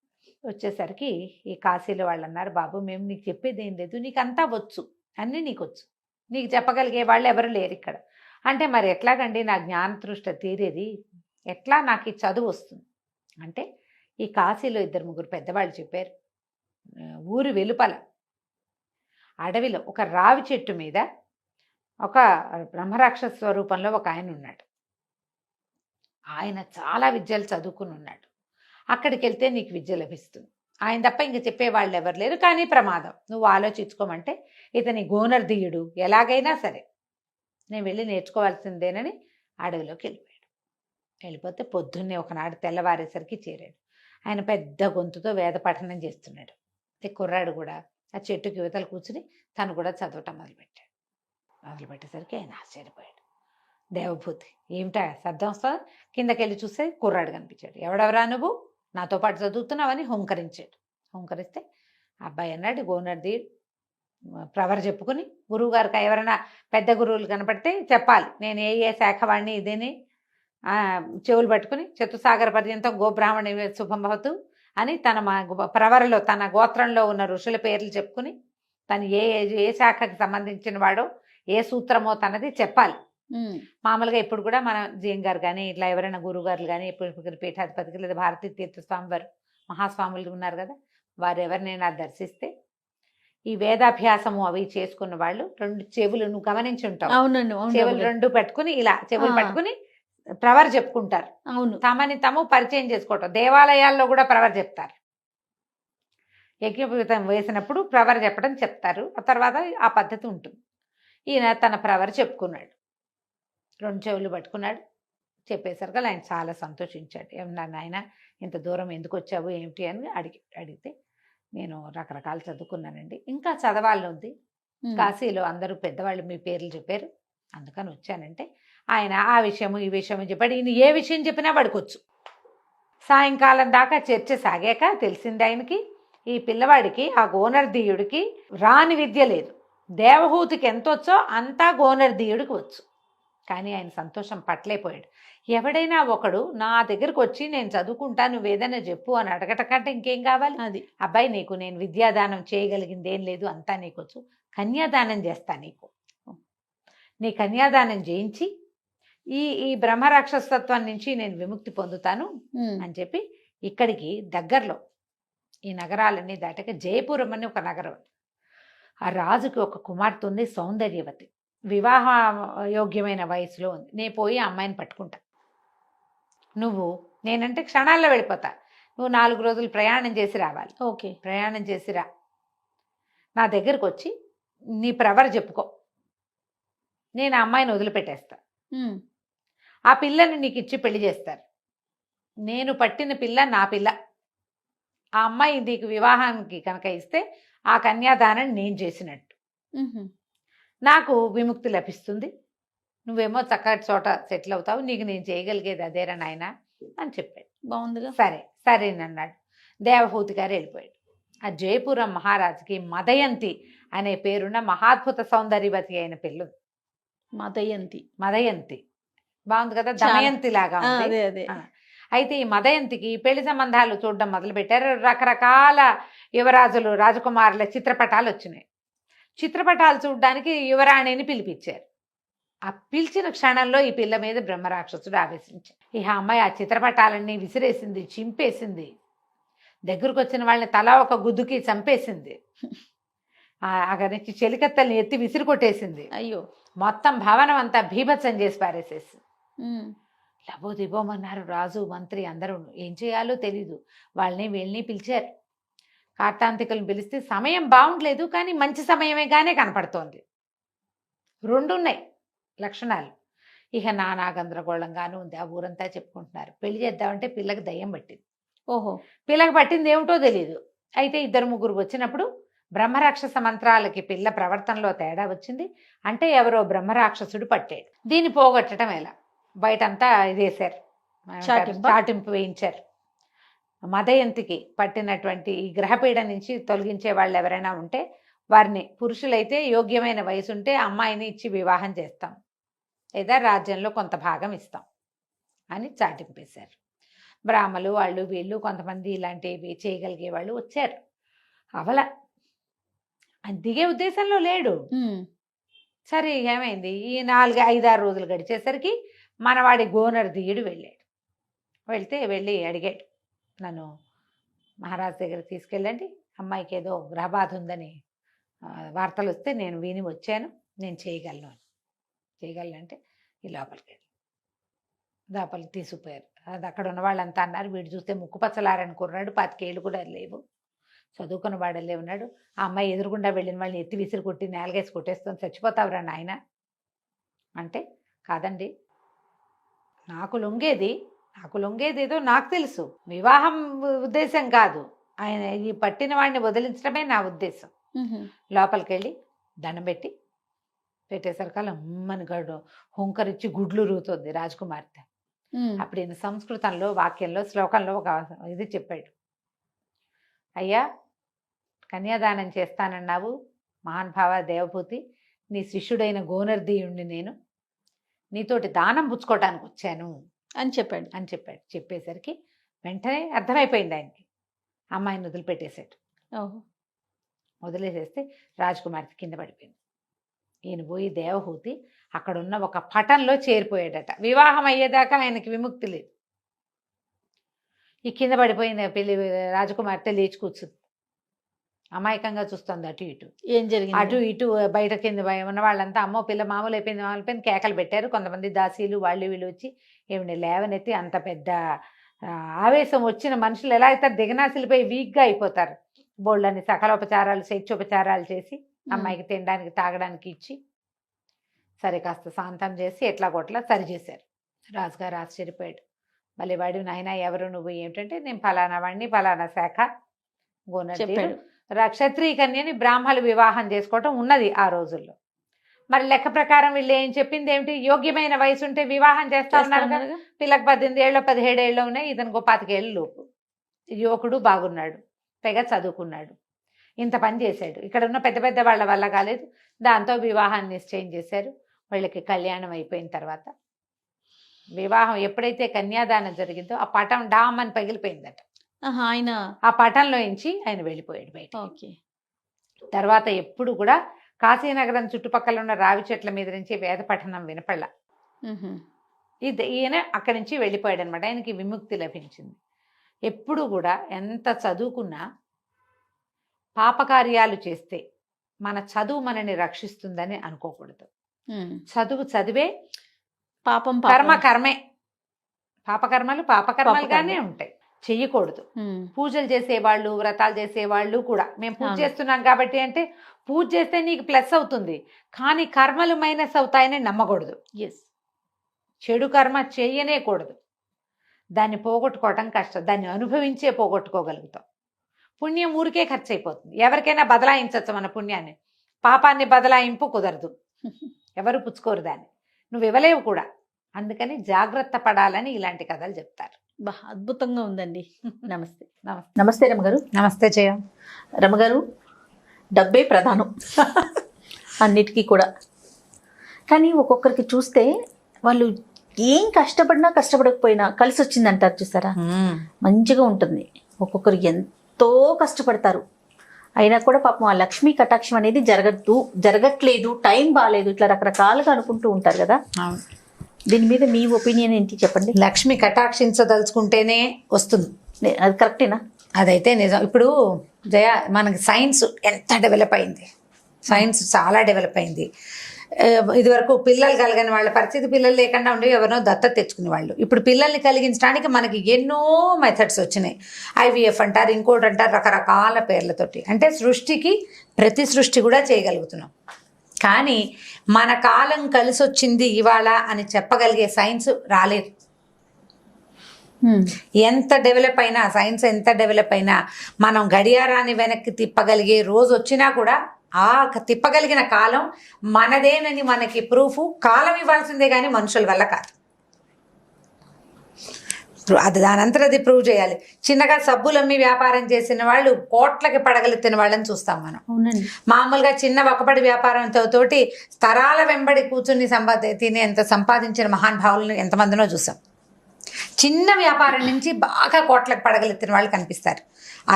S2: వచ్చేసరికి ఈ కాశీలో వాళ్ళు అన్నారు, బాబు మేము నీకు చెప్పేది ఏం లేదు, నీకు అంతా వచ్చు, అన్నీ నీకు వచ్చు, నీకు చెప్పగలిగే వాళ్ళు ఎవరు లేరు ఇక్కడ. అంటే మరి ఎట్లాగండి నా జ్ఞానతృష్ట తీరేది, ఎట్లా నాకు ఈ చదువు వస్తుంది అంటే, ఈ కాశీలో 2-3 పెద్దవాళ్ళు చెప్పారు, ఊరి వెలుపల అడవిలో ఒక రావి చెట్టు మీద ఒక బ్రహ్మరాక్షస స్వరూపంలో ఒక ఆయన ఉన్నాడు. ఆయన చాలా విద్యలు చదువుకుని ఉన్నాడు. అక్కడికి వెళ్తే నీకు విద్య లభిస్తుంది. ఆయన తప్ప ఇంక చెప్పేవాళ్ళు ఎవరు లేరు, కానీ ప్రమాదం, నువ్వు ఆలోచించుకోమంటే ఇతని గోనర్దీయుడు ఎలాగైనా సరే నేను వెళ్ళి నేర్చుకోవాల్సిందేనని అడవిలోకి వెళ్ళిపోయాడు. వెళ్ళిపోతే పొద్దున్నే ఒకనాడు తెల్లవారేసరికి చేరాడు. ఆయన పెద్ద గొంతుతో వేద పఠనం చేస్తున్నాడు. కుర్రాడు కూడా ఆ చెట్టుకి యువతలు కూర్చుని తను కూడా చదవటం మొదలుపెట్టేసరికి ఆయన ఆశ్చర్యపోయాడు. దేవభూతి, ఏమిటా శబ్దం వస్తా, కిందకెళ్ళి చూస్తే కుర్రాడు కనిపించాడు. ఎవడెవరా నువ్వు, నాతో పాటు చదువుతున్నావని హుంకరించాడు. హుంకరిస్తే అబ్బాయి అన్నాడు, గోనర్దీయుడు ప్రవర చెప్పుకుని, గురువుగారికి ఎవరైనా పెద్ద గురువులు కనపడితే చెప్పాలి, నేను ఏ శాఖ వాడిని ఇదేని చెవులు పట్టుకుని చతుసాగర పర్యంతం గోబ్రాహ్మణి శుభం భవతు అని తన ప్రవరలో తన గోత్రంలో ఉన్న ఋషుల పేర్లు చెప్పుకుని తను ఏ శాఖకి సంబంధించిన వాడో ఏ సూత్రమో తనది చెప్పాలి. మామూలుగా ఇప్పుడు కూడా మన జీఎం గారు కానీ ఇట్లా ఎవరైనా గురువుగారులు కానీ ఇప్పుడు పీఠాధిపతికి లేదా భారతీ తీర్థస్వామి వారు మహాస్వాములు ఉన్నారు కదా, వారు ఎవరినైనా దర్శిస్తే ఈ వేదాభ్యాసము అవి చేసుకున్న వాళ్ళు 2 చెవులు, నువ్వు గమనించి ఉంటావు, చెవులు 2 పెట్టుకుని ఇలా చెవులు పట్టుకుని ప్రవర చెప్పుకుంటారు. అవును, తమని తాము పరిచయం చేసుకోవటం. దేవాలయాల్లో కూడా ప్రవర చెప్తారు. యజ్ఞోపవీతం వేసినప్పుడు ప్రవర చెప్పడం చెప్తారు. ఆ తర్వాత ఆ పద్ధతి ఉంటుంది. ఈయన తన ప్రవర చెప్పుకున్నాడు, 2 చెవులు పట్టుకున్నాడు. చెప్పేసరికి ఆయన చాలా సంతోషించాడు. ఏమన్నా నాయన ఇంత దూరం ఎందుకు వచ్చావు ఏమిటి అని అడిగితే, నేను రకరకాలు చదువుకున్నానండి, ఇంకా చదవాలని ఉంది, కాశీలో అందరూ పెద్దవాళ్ళు మీ పేర్లు చెప్పారు, అందుకని వచ్చానంటే ఆయన ఆ విషయము ఈ విషయము చెప్పాడు. ఈయన ఏ విషయం చెప్పినా పడుకోవచ్చు. సాయంకాలం దాకా చర్చ సాగాక తెలిసింది ఆయనకి, ఈ పిల్లవాడికి ఆ గోనర్దీయుడికి రాని విద్య లేదు, దేవహూతికి ఎంత వచ్చో అంతా గోనర్దీయుడికి వచ్చు. కానీ ఆయన సంతోషం పట్టలేకపోయాడు. ఎవడైనా ఒకడు నా దగ్గరకు వచ్చి నేను చదువుకుంటా, నువ్వు ఏదైనా చెప్పు అని అడగట కంటే ఇంకేం కావాలి. అది అబ్బాయి, నీకు నేను విద్యాదానం చేయగలిగింది ఏం లేదు, అంతా నీకొచ్చు, కన్యాదానం చేస్తా, నీ కన్యాదానం చేయించి ఈ బ్రహ్మరాక్షసత్వం నుంచి నేను విముక్తి పొందుతాను అని చెప్పి ఇక్కడికి దగ్గరలో ఈ నగరాలన్నీ దాటాక జయపురం అని ఒక నగరం. ఆ రాజుకి ఒక కుమార్తె ఉంది, సౌందర్యవతి, వివాహ యోగ్యమైన వయసులో ఉంది. నేను పోయి ఆ అమ్మాయిని పట్టుకుంటా, నేనంటే క్షణాల్లో వెళ్ళిపోతా, నువ్వు 4 రోజులు ప్రయాణం చేసి రావాలి. ఓకే, ప్రయాణం చేసి రా, నా దగ్గరకు వచ్చి నీ ప్రవర చెప్పుకో, నేను ఆ అమ్మాయిని వదిలిపెట్టేస్తా, ఆ పిల్లని నీకు ఇచ్చి పెళ్లి చేస్తారు, నేను పట్టిన పిల్ల నా పిల్ల, ఆ అమ్మాయి నీకు వివాహానికి కనుక ఇస్తే ఆ కన్యాదానం నేను చేసినట్టు, నాకు విముక్తి లభిస్తుంది, నువ్వేమో చక్కటి చోట సెటిల్ అవుతావు, నీకు నేను చేయగలిగేది అదేరా నాయన అని చెప్పాడు. బాగుందిగా, సరేనన్నాడు. దేవహూతి గారు వెళ్ళిపోయాడు. ఆ జయపురం మహారాజుకి మదయంతి అనే పేరున్న మహాద్భుత సౌందర్యవతి అయిన పిల్ల. మదయంతి బాగుంది కదా, దమయంతి లాగా ఉంది. అయితే ఈ మదయంతికి పెళ్లి సంబంధాలు చూడడం మొదలుపెట్టారు. రకరకాల యువరాజులు రాజకుమారుల చిత్రపటాలు వచ్చినాయి. చిత్రపటాలు చూడడానికి యువరాణిని పిలిపించారు. ఆ పిలిచిన క్షణంలో ఈ పిల్ల మీద బ్రహ్మరాక్షసుడు ఆవేశించాడు. ఇక అమ్మాయి ఆ చిత్రపటాలన్నీ విసిరేసింది, చింపేసింది, దగ్గరకు వచ్చిన వాళ్ళని తలా ఒక గుద్దుకి చంపేసింది. అక్కడి నుంచి చెలికత్తల్ని ఎత్తి విసిరి కొట్టేసింది.
S1: అయ్యో,
S2: మొత్తం భవనం అంతా భీభత్సం చేసి పారేసేసి లబో దిబోమన్నారు రాజు మంత్రి అందరూ. ఏం చేయాలో తెలీదు. వాళ్ళని వీళ్ళని పిలిచారు. కార్తాంతికులను పిలిస్తే సమయం బాగుండలేదు, కానీ మంచి సమయమేగానే కనపడుతోంది. రెండున్నాయి లక్షణాలు. ఇక నానా గందరగోళంగానూ ఉంది. ఆ ఊరంతా చెప్పుకుంటున్నారు. పెళ్లి చేద్దామంటే పిల్లకి దయ్యం పట్టింది.
S1: ఓహో,
S2: పిల్లకి పట్టింది ఏమిటో తెలియదు. అయితే 2-3 వచ్చినప్పుడు బ్రహ్మరాక్షస మంత్రాలకి పిల్ల ప్రవర్తనలో తేడా వచ్చింది. అంటే ఎవరో బ్రహ్మరాక్షసుడు పట్టాడు. దీన్ని పోగొట్టడం ఎలా? బయటంతా ఇదేశారు, చాటింపు వేయించారు. మదయంతికి పట్టినటువంటి ఈ గ్రహపీడ నుంచి తొలగించే వాళ్ళు ఎవరైనా ఉంటే వారిని, పురుషులైతే యోగ్యమైన వయసు ఉంటే అమ్మాయిని ఇచ్చి వివాహం చేస్తాం, లేదా రాజ్యంలో కొంత భాగం ఇస్తాం అని చాటింపేశారు. బ్రాహ్మలు వాళ్ళు వీళ్ళు కొంతమంది ఇలాంటివి చేయగలిగే వాళ్ళు వచ్చారు. అవల దిగే ఉద్దేశంలో లేడు. సరే, ఏమైంది? ఈ 4-5-6 రోజులు గడిచేసరికి మనవాడి గోనర్ దియుడు వెళ్ళాడు. వెళ్ళి అడిగాడు, నన్ను మహారాజు దగ్గరికి తీసుకెళ్ళండి, అమ్మాయికి ఏదో గ్రహబాధ ఉందని వార్తలు వస్తే నేను విని వచ్చాను, నేను చేయగలనంటే ఈ లోపలికి తీసుకుపోయారు. అది అక్కడ ఉన్న వాళ్ళంతా అన్నారు, వీడు చూస్తే ముక్కుపచ్చలారని కుర్రాడు, 25 ఏళ్ళు కూడా లేవు, చదువుకున్న వాడల్లే ఉన్నాడు. ఆ అమ్మాయి ఎదురుగుండా వెళ్ళిన వాళ్ళని ఎత్తి విసిరి కొట్టి నేలగేసి కొట్టేస్తుంది, చచ్చిపోతావురా నాయన అంటే, కాదండి, నాకు లొంగేది ఏదో నాకు తెలుసు, వివాహం ఉద్దేశం కాదు, ఆయన ఈ పట్టిన వాడిని వదిలించడమే నా ఉద్దేశం. లోపలికి వెళ్ళి దండం పెట్టేసరికల్లా అమ్మని గడు హుంకరించి గుడ్లు రూతుంది రాజకుమార్తె. అప్పుడు ఈయన సంస్కృతంలో వాక్యంలో శ్లోకంలో ఒక ఇది చెప్పాడు, అయ్యా కన్యాదానం చేస్తానన్నావు మహానుభావ దేవభూతి, నీ శిష్యుడైన గోనర్దీయుణ్ణి నేను, నీతోటి దానం పుచ్చుకోవటానికి వచ్చాను అని చెప్పాడు. చెప్పేసరికి వెంటనే అర్థమైపోయింది ఆయనకి. అమ్మాయిని వదిలిపెట్టేశాడు. వదిలేసేస్తే రాజకుమార్తె కింద పడిపోయింది. ఈయన పోయి దేవహూతి అక్కడున్న ఒక పటంలో చేరిపోయాడట. వివాహం అయ్యేదాకా ఆయనకి విముక్తి లేదు. ఈ కింద పడిపోయిన పెళ్లి రాజకుమార్తె లేచి కూర్చుంది, అమాయకంగా చూస్తుంది అటు ఇటు.
S1: ఏం జరిగింది?
S2: అటు ఇటు బయట కింద ఉన్న వాళ్ళంతా అమ్మో పిల్ల మామూలు అయిపోయింది కేకలు పెట్టారు. కొంతమంది దాసీలు వాళ్ళు వీళ్ళు వచ్చి ఏమిటి లేవనెత్తి, అంత పెద్ద ఆవేశం వచ్చిన మనుషులు ఎలా అవుతారు, దిగనాసిలిపోయి వీక్గా అయిపోతారు. బోళ్ళని సకలోపచారాలు శైత్యోపచారాలు చేసి అమ్మాయికి తినడానికి తాగడానికి ఇచ్చి సరే కాస్త శాంతం చేసి ఎట్లా కొట్లా సరి చేశారు. రాజుగారు ఆశ్చర్యపోయాడు. మళ్ళీ వాడి నాయన ఎవరు నువ్వు ఏమిటంటే, నేను ఫలానా వాడిని, ఫలానా శాఖ గోనర్దీయుడు, క్షత్రియ కన్యని బ్రాహ్మలు వివాహం చేసుకోవటం ఉన్నది ఆ రోజుల్లో. మరి లెక్క ప్రకారం వీళ్ళు ఏం చెప్పింది ఏమిటి, యోగ్యమైన వయసు ఉంటే వివాహం చేస్తా ఉన్నారు కదా. పిల్లకి 18 ఏళ్ళు 17 ఏళ్ళు ఉన్నాయి, ఇతనికి 25 ఏళ్ళు లోపు. యువకుడు బాగున్నాడు, పైగా చదువుకున్నాడు, ఇంత పని చేశాడు. ఇక్కడ ఉన్న పెద్ద పెద్ద వాళ్ళ వల్ల కాలేదు, దాంతో వివాహాన్ని నిశ్చయం చేశారు. వాళ్ళకి కళ్యాణం అయిపోయిన తర్వాత వివాహం ఎప్పుడైతే కన్యాదానం జరిగిందో ఆ పటం డామ్ అని పగిలిపోయిందట.
S1: ఆయన
S2: ఆ పటంలో నుంచి ఆయన వెళ్ళిపోయాడు బయట. తర్వాత ఎప్పుడు కూడా కాశీనగరం చుట్టుపక్కల ఉన్న రావి చెట్ల మీద నుంచి వేద పఠనం వినపళ్ళ. ఈయన అక్కడి నుంచి వెళ్ళిపోయాడు అనమాట. ఆయనకి విముక్తి లభించింది. ఎప్పుడు కూడా ఎంత చదువుకున్నా పాపకార్యాలు చేస్తే మన చదువు మనని రక్షిస్తుందని అనుకోకూడదు. చదివే పాపం కర్మే, పాపకర్మలు పాపకర్మలుగానే ఉంటాయి, చెయ్యకూడదు. పూజలు చేసేవాళ్ళు, వ్రతాలు చేసేవాళ్ళు కూడా మేము పూజ చేస్తున్నాం కాబట్టి అంటే పూజ చేస్తే నీకు ప్లస్ అవుతుంది, కానీ కర్మలు మైనస్ అవుతాయని నమ్మకూడదు. చెడు కర్మ చేయనే కూడదు. దాన్ని పోగొట్టుకోవటం కష్టం, దాన్ని అనుభవించే పోగొట్టుకోగలుగుతాం. పుణ్యం ఊరికే ఖర్చు అయిపోతుంది. ఎవరికైనా బదలాయించవచ్చు మన పుణ్యాన్ని, పాపాన్ని బదలాయింపు కుదరదు, ఎవరు పుచ్చుకోరు దాన్ని, నువ్వు ఇవ్వలేవు కూడా. అందుకని జాగ్రత్త పడాలని ఇలాంటి కథలు చెప్తారు.
S1: అద్భుతంగా ఉందండి. నమస్తే.
S3: నమస్తే రమగారు.
S2: నమస్తే జయ.
S3: రమగారు, డబ్బే ప్రధానం అన్నిటికీ కూడా. కానీ ఒక్కొక్కరికి చూస్తే వాళ్ళు ఏం కష్టపడకపోయినా కలిసి వచ్చిందంటారు చూసారా, మంచిగా ఉంటుంది. ఒక్కొక్కరు ఎంతో కష్టపడతారు, అయినా కూడా పాపం ఆ లక్ష్మీ కటాక్షం అనేది జరగట్లేదు, టైం బాగాలేదు, ఇట్లా రకరకాలుగా అనుకుంటూ ఉంటారు కదా.
S2: అవును.
S3: దీని మీద మీ ఒపీనియన్ ఏంటి చెప్పండి.
S2: లక్ష్మి కటాక్షించదలుచుకుంటేనే వస్తుంది,
S3: అది కరెక్టేనా?
S2: అదైతే నిజం. ఇప్పుడు జయ, మనకి సైన్స్ ఎంత డెవలప్ అయింది, సైన్స్ చాలా డెవలప్ అయింది. ఇదివరకు పిల్లలు కలగని వాళ్ళ పరిస్థితి, పిల్లలు లేకుండా ఉండి ఎవరినో దత్తత తెచ్చుకునే వాళ్ళు. ఇప్పుడు పిల్లల్ని కలిగించడానికి మనకి ఎన్నో మెథడ్స్ వచ్చినాయి. IVF అంటారు, ఇంకోటి అంటారు, రకరకాల పేర్లతోటి. అంటే సృష్టికి ప్రతి సృష్టి కూడా చేయగలుగుతున్నాం. కానీ మన కాలం కలిసి వచ్చింది ఇవాళ అని చెప్పగలిగే సైన్స్ రాలేదు. ఎంత డెవలప్ అయినా, సైన్స్ ఎంత డెవలప్ అయినా, మనం గడియారాన్ని వెనక్కి తిప్పగలిగే రోజు వచ్చినా కూడా ఆ తిప్పగలిగిన కాలం మనదేనని మనకి ప్రూఫ్ కాలం ఇవ్వాల్సిందే కానీ మనుషుల వల్ల కాదు. అది దానంతరం అది ప్రూవ్ చేయాలి. చిన్నగా సబ్బులమ్మి వ్యాపారం చేసిన వాళ్ళు కోట్లకి పడగలెత్తిన వాళ్ళని చూస్తాం మనం.
S3: అవునండి.
S2: మామూలుగా చిన్న ఒకపడి వ్యాపారంతో తోటి తరాల వెంబడి కూర్చుని తినేంత సంపాదించిన మహానుభావులను ఎంతమందినో చూసాం. చిన్న వ్యాపారం నుంచి బాగా కోట్లకు పడగలెత్తిన వాళ్ళు కనిపిస్తారు.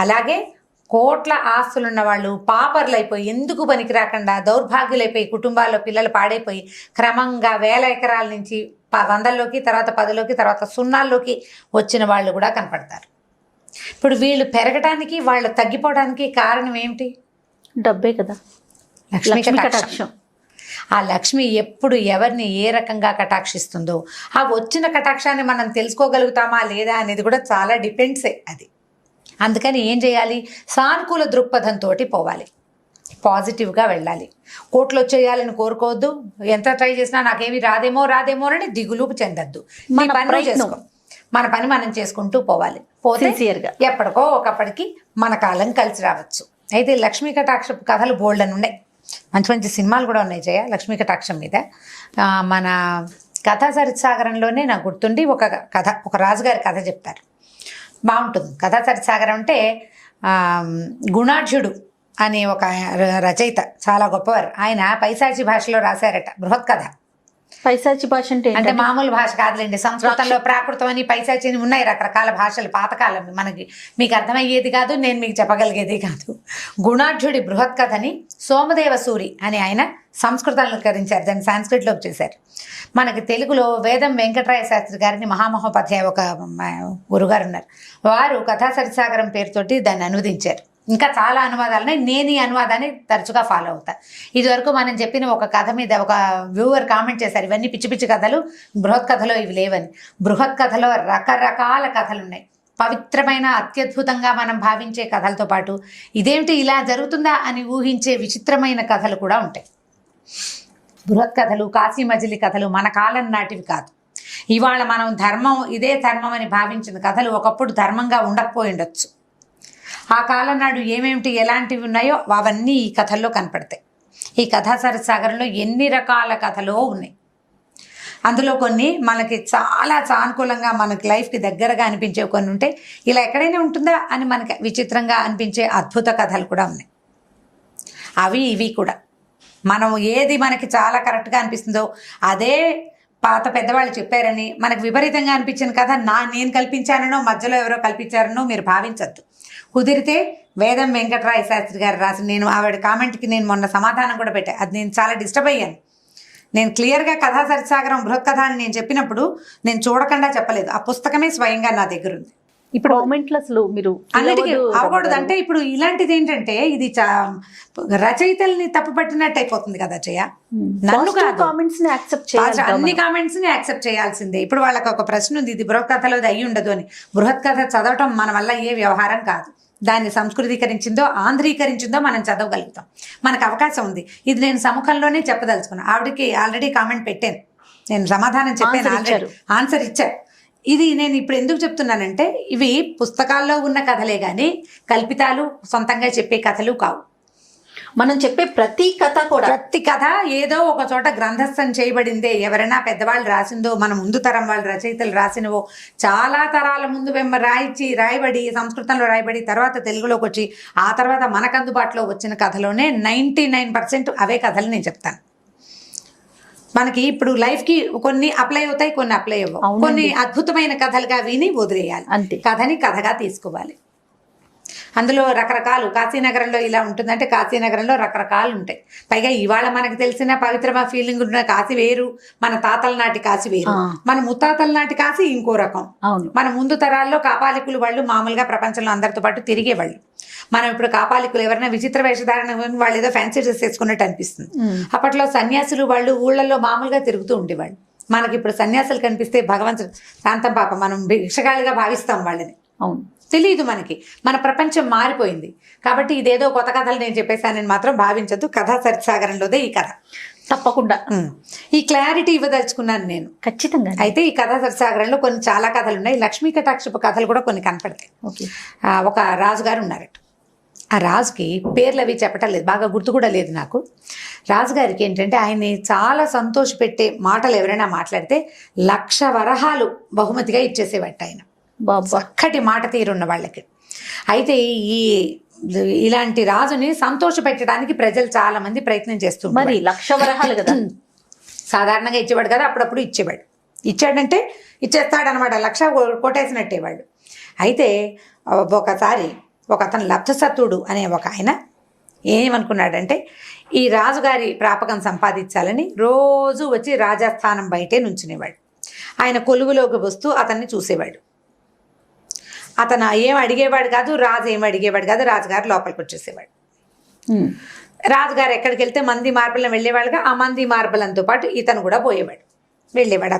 S2: అలాగే కోట్ల ఆస్తులున్న వాళ్ళు పాపర్లు అయిపోయి, ఎందుకు పనికి రాకుండా దౌర్భాగ్యులైపోయి, కుటుంబాల్లో పిల్లలు పాడైపోయి క్రమంగా 1000 ఎకరాల నుంచి 100లోకి, తర్వాత 10లోకి, తర్వాత 0లోకి వచ్చిన వాళ్ళు కూడా కనపడతారు. ఇప్పుడు వీళ్ళు పెరగడానికి, వాళ్ళు తగ్గిపోవడానికి కారణం ఏమిటి?
S3: డబ్బే కదా,
S2: లక్ష్మీ కటాక్షం.
S3: కటాక్షం.
S2: ఆ లక్ష్మి ఎప్పుడు ఎవరిని ఏ రకంగా కటాక్షిస్తుందో, ఆ వచ్చిన కటాక్షాన్ని మనం తెలుసుకోగలుగుతామా లేదా అనేది కూడా చాలా డిపెండ్సే అది. అందుకని ఏం చేయాలి? సానుకూల దృక్పథంతో పోవాలి, పాజిటివ్గా వెళ్ళాలి. కోట్లు వచ్చేయాలని కోరుకోవద్దు. ఎంత ట్రై చేసినా నాకేమి రాదేమో అని దిగులు చెందద్దు. మన పని చేసుకో, మన పని మనం చేసుకుంటూ పోవాలి. పోతే ఎప్పటికో ఒకప్పటికి మన కాలం కలిసి రావచ్చు. అయితే లక్ష్మీ కటాక్ష కథలు బోల్డ్ అని ఉన్నాయి, మంచి మంచి సినిమాలు కూడా ఉన్నాయి జయ లక్ష్మీ కటాక్షం మీద. మన కథా సరిత్సాగరంలోనే నాకు గుర్తుండి ఒక కథ, ఒక రాజుగారి కథ చెప్తారు, బాగుంటుంది. కథా సరిత్సాగరం అంటే గుణాఢ్యుడు అనే ఒక రచయిత, చాలా గొప్పవారు. ఆయన పైశాచి భాషలో రాశారట బృహత్ కథ.
S3: పైశాచి భాష అంటే
S2: మామూలు భాష కాదులేండి. సంస్కృతంలో ప్రాకృతం అని, పైశాచి అని ఉన్నాయి, రకరకాల భాషలు, పాతకాలం. మనకి మీకు అర్థమయ్యేది కాదు, నేను మీకు చెప్పగలిగేది కాదు. గుణాఢ్యుడి బృహత్ కథని సోమదేవ సూరి అని ఆయన సంస్కృతంలో కరించారు, దాన్ని సాంస్క్రిట్లోకి చేశారు. మనకి తెలుగులో వేదం వెంకటరాయ శాస్త్రి గారిని మహామహోపాధ్యాయ ఒక గురుగారు ఉన్నారు, వారు కథా సరిసాగరం పేరుతోటి దాన్ని అనువదించారు. ఇంకా చాలా అనువాదాలున్నాయి. నేను ఈ అనువాదాన్ని తరచుగా ఫాలో అవుతా. ఇదివరకు మనం చెప్పిన ఒక కథ మీద ఒక వ్యూవర్ కామెంట్ చేశారు, ఇవన్నీ పిచ్చి పిచ్చి కథలు, బృహత్ కథలో ఇవి లేవని. బృహత్ కథలో రకరకాల కథలు ఉన్నాయి. పవిత్రమైన, అత్యద్భుతంగా మనం భావించే కథలతో పాటు ఇదేమిటి ఇలా జరుగుతుందా అని ఊహించే విచిత్రమైన కథలు కూడా ఉంటాయి. బృహత్ కథలు, కాశీ మజిలీ కథలు మన కాలం నాటివి కాదు. ఇవాళ మనం ధర్మం, ఇదే ధర్మం అని భావించిన కథలు ఒకప్పుడు ధర్మంగా ఉండకపోయి ఉండొచ్చు. ఆ కాలం నాడు ఏమేమిటి, ఎలాంటివి ఉన్నాయో అవన్నీ ఈ కథల్లో కనపడతాయి. ఈ కథా సరిసాగరంలో ఎన్ని రకాల కథలో ఉన్నాయి. అందులో కొన్ని మనకి చాలా సానుకూలంగా, మనకి లైఫ్కి దగ్గరగా అనిపించే కొన్ని ఉంటాయి. ఇలా ఎక్కడైనా ఉంటుందా అని మనకి విచిత్రంగా అనిపించే అద్భుత కథలు కూడా ఉన్నాయి. అవి ఇవి కూడా మనం ఏది మనకి చాలా కరెక్ట్గా అనిపిస్తుందో అదే పాత పెద్దవాళ్ళు చెప్పారని మనకు విపరీతంగా అనిపించిన కథ నేను కల్పించానో మధ్యలో ఎవరో కల్పించారనో మీరు భావించద్దు. కుదిరితే వేదం వెంకటరాయ శాస్త్రి గారు రాసి, నేను ఆవిడ కామెంట్కి నేను మొన్న సమాధానం కూడా పెట్టాను, అది నేను చాలా డిస్టర్బ్ అయ్యాను. నేను క్లియర్గా కథా సరిసాగరం బృహత్ కథ అని నేను చెప్పినప్పుడు నేను చూడకుండా చెప్పలేదు, ఆ పుస్తకమే స్వయంగా నా దగ్గర ఉంది.
S3: ఇప్పుడు కామెంట్లు అసలు మీరు
S2: అన్నిటికీ అవ్వకూడదు. అంటే ఇప్పుడు ఇలాంటిది ఏంటంటే ఇది రచయితల్ని తప్పు పట్టినట్టు అయిపోతుంది కదా జయ. నన్ను
S3: కామెంట్స్ ని యాక్సెప్ట్ చేయాలి,
S2: అన్ని కామెంట్స్ ని యాక్సెప్ట్ చేయాల్సిందే. ఇప్పుడు వాళ్ళకి ఒక ప్రశ్న ఉంది, ఇది బృహత్ కథలో అయ్యి ఉండదు అని. బృహత్ కథ చదవటం మన వల్ల ఏ వ్యవహారం కాదు. దాన్ని సంస్కృతీకరించిందో ఆంధ్రీకరించిందో మనం చదవగలుగుతాం, మనకు అవకాశం ఉంది. ఇది నేను సముఖంలోనే చెప్పదలుచుకున్నాను. ఆవిడకి ఆల్రెడీ కామెంట్ పెట్టాను, నేను సమాధానం చెప్పాను, ఆల్రెడీ ఆన్సర్ ఇచ్చాను. ఇది నేను ఇప్పుడు ఎందుకు చెప్తున్నానంటే ఇవి పుస్తకాల్లో ఉన్న కథలే కానీ కల్పితాలు, సొంతంగా చెప్పే కథలు కావు.
S3: మనం చెప్పే ప్రతి కథ కూడా,
S2: ప్రతి కథ ఏదో ఒక చోట గ్రంథస్థం చేయబడిందే. ఎవరైనా పెద్దవాళ్ళు రాసిందో, మన ముందు తరం వాళ్ళు రచయితలు రాసినవో, చాలా తరాల ముందు రాయబడి సంస్కృతంలో రాయబడి తర్వాత తెలుగులోకి వచ్చి ఆ తర్వాత మనకు అందుబాటులో వచ్చిన కథలోనే 99% అవే కథలు నేను చెప్తాను. మనకి ఇప్పుడు లైఫ్కి కొన్ని అప్లై అవుతాయి, కొన్ని అప్లై అవ్వవు. కొన్ని అద్భుతమైన కథలుగా విని వదిలేయాలి, కథని కథగా తీసుకోవాలి. అందులో రకరకాలు, కాశీనగరంలో ఇలా ఉంటుందంటే కాశీనగరంలో రకరకాలు ఉంటాయి. పైగా ఇవాళ మనకు తెలిసిన పవిత్రమ ఫీలింగ్ ఉన్న కాశీ వేరు, మన తాతల నాటి కాశీ వేరు, మన ముత్తాతల నాటి కాశీ ఇంకో రకం.
S3: అవును.
S2: మన ముందు తరాల్లో కాపాలికులు వాళ్ళు మామూలుగా ప్రపంచంలో అందరితో పాటు తిరిగేవాళ్ళు. మనం ఇప్పుడు కాపాలికులు ఎవరైనా విచిత్ర వేషధారణ వాళ్ళు ఏదో ఫ్యాన్సీ డ్రెస్ వేసుకున్నట్టు అనిపిస్తుంది. అప్పట్లో సన్యాసులు వాళ్ళు ఊళ్ళల్లో మామూలుగా తిరుగుతూ ఉండేవాళ్ళు. మనకి ఇప్పుడు సన్యాసులు కనిపిస్తే భగవంతుడు శాంతం పాప మనం భిక్షగాళిగా భావిస్తాం వాళ్ళని.
S3: అవును,
S2: తెలియదు మనకి. మన ప్రపంచం మారిపోయింది కాబట్టి ఇదేదో కొత్త కథలు నేను చెప్పేశానని మాత్రం భావించద్దు. కథా సరిసాగరంలోదే ఈ కథ.
S3: తప్పకుండా
S2: ఈ క్లారిటీ ఇవ్వదలుచుకున్నాను నేను.
S3: ఖచ్చితంగా.
S2: అయితే ఈ కథా సరిసాగరంలో కొన్ని చాలా కథలు ఉన్నాయి. లక్ష్మీ కటాక్షపు కథలు కూడా కొన్ని కనపడతాయి.
S3: ఓకే.
S2: ఒక రాజుగారు ఉన్నారట. ఆ రాజుకి పేర్లు అవి చెప్పటం లేదు, బాగా గుర్తు కూడా లేదు నాకు. రాజుగారికి ఏంటంటే ఆయన్ని చాలా సంతోషపెట్టే మాటలు ఎవరైనా మాట్లాడితే 1,00,000 వరహాలు బహుమతిగా ఇచ్చేసేవట ఆయన. చక్కటి మాట తీరున్న వాళ్ళకి. అయితే ఇలాంటి రాజుని సంతోష పెట్టడానికి ప్రజలు చాలా మంది ప్రయత్నం చేస్తుంటారు.
S3: మరి 1,00,000 వరహాలు కదా,
S2: సాధారణంగా ఇచ్చేవాడు కదా, అప్పుడప్పుడు ఇచ్చేవాడు. ఇచ్చాడంటే ఇచ్చేస్తాడనమాట, 1,00,000 కొట్టేసినట్టే వాళ్ళు. అయితే ఒకసారి ఒక అతను లబ్ధసత్తుడు అనే ఒక ఆయన ఏమనుకున్నాడంటే ఈ రాజుగారి ప్రాపకం సంపాదించాలని రోజు వచ్చి రాజస్థానం బయటే నుంచునేవాడు. ఆయన కొలువులోకి వస్తూ అతన్ని చూసేవాడు. అతను ఏం అడిగేవాడు కాదు, రాజు ఏం అడిగేవాడు కాదు, రాజుగారు లోపలికి వచ్చేసేవాడు. రాజుగారు ఎక్కడికి వెళ్తే మంది మార్బలం వెళ్ళేవాడుగా, ఆ మంది మార్బలంతో పాటు ఇతను కూడా పోయేవాడు, వెళ్ళేవాడు.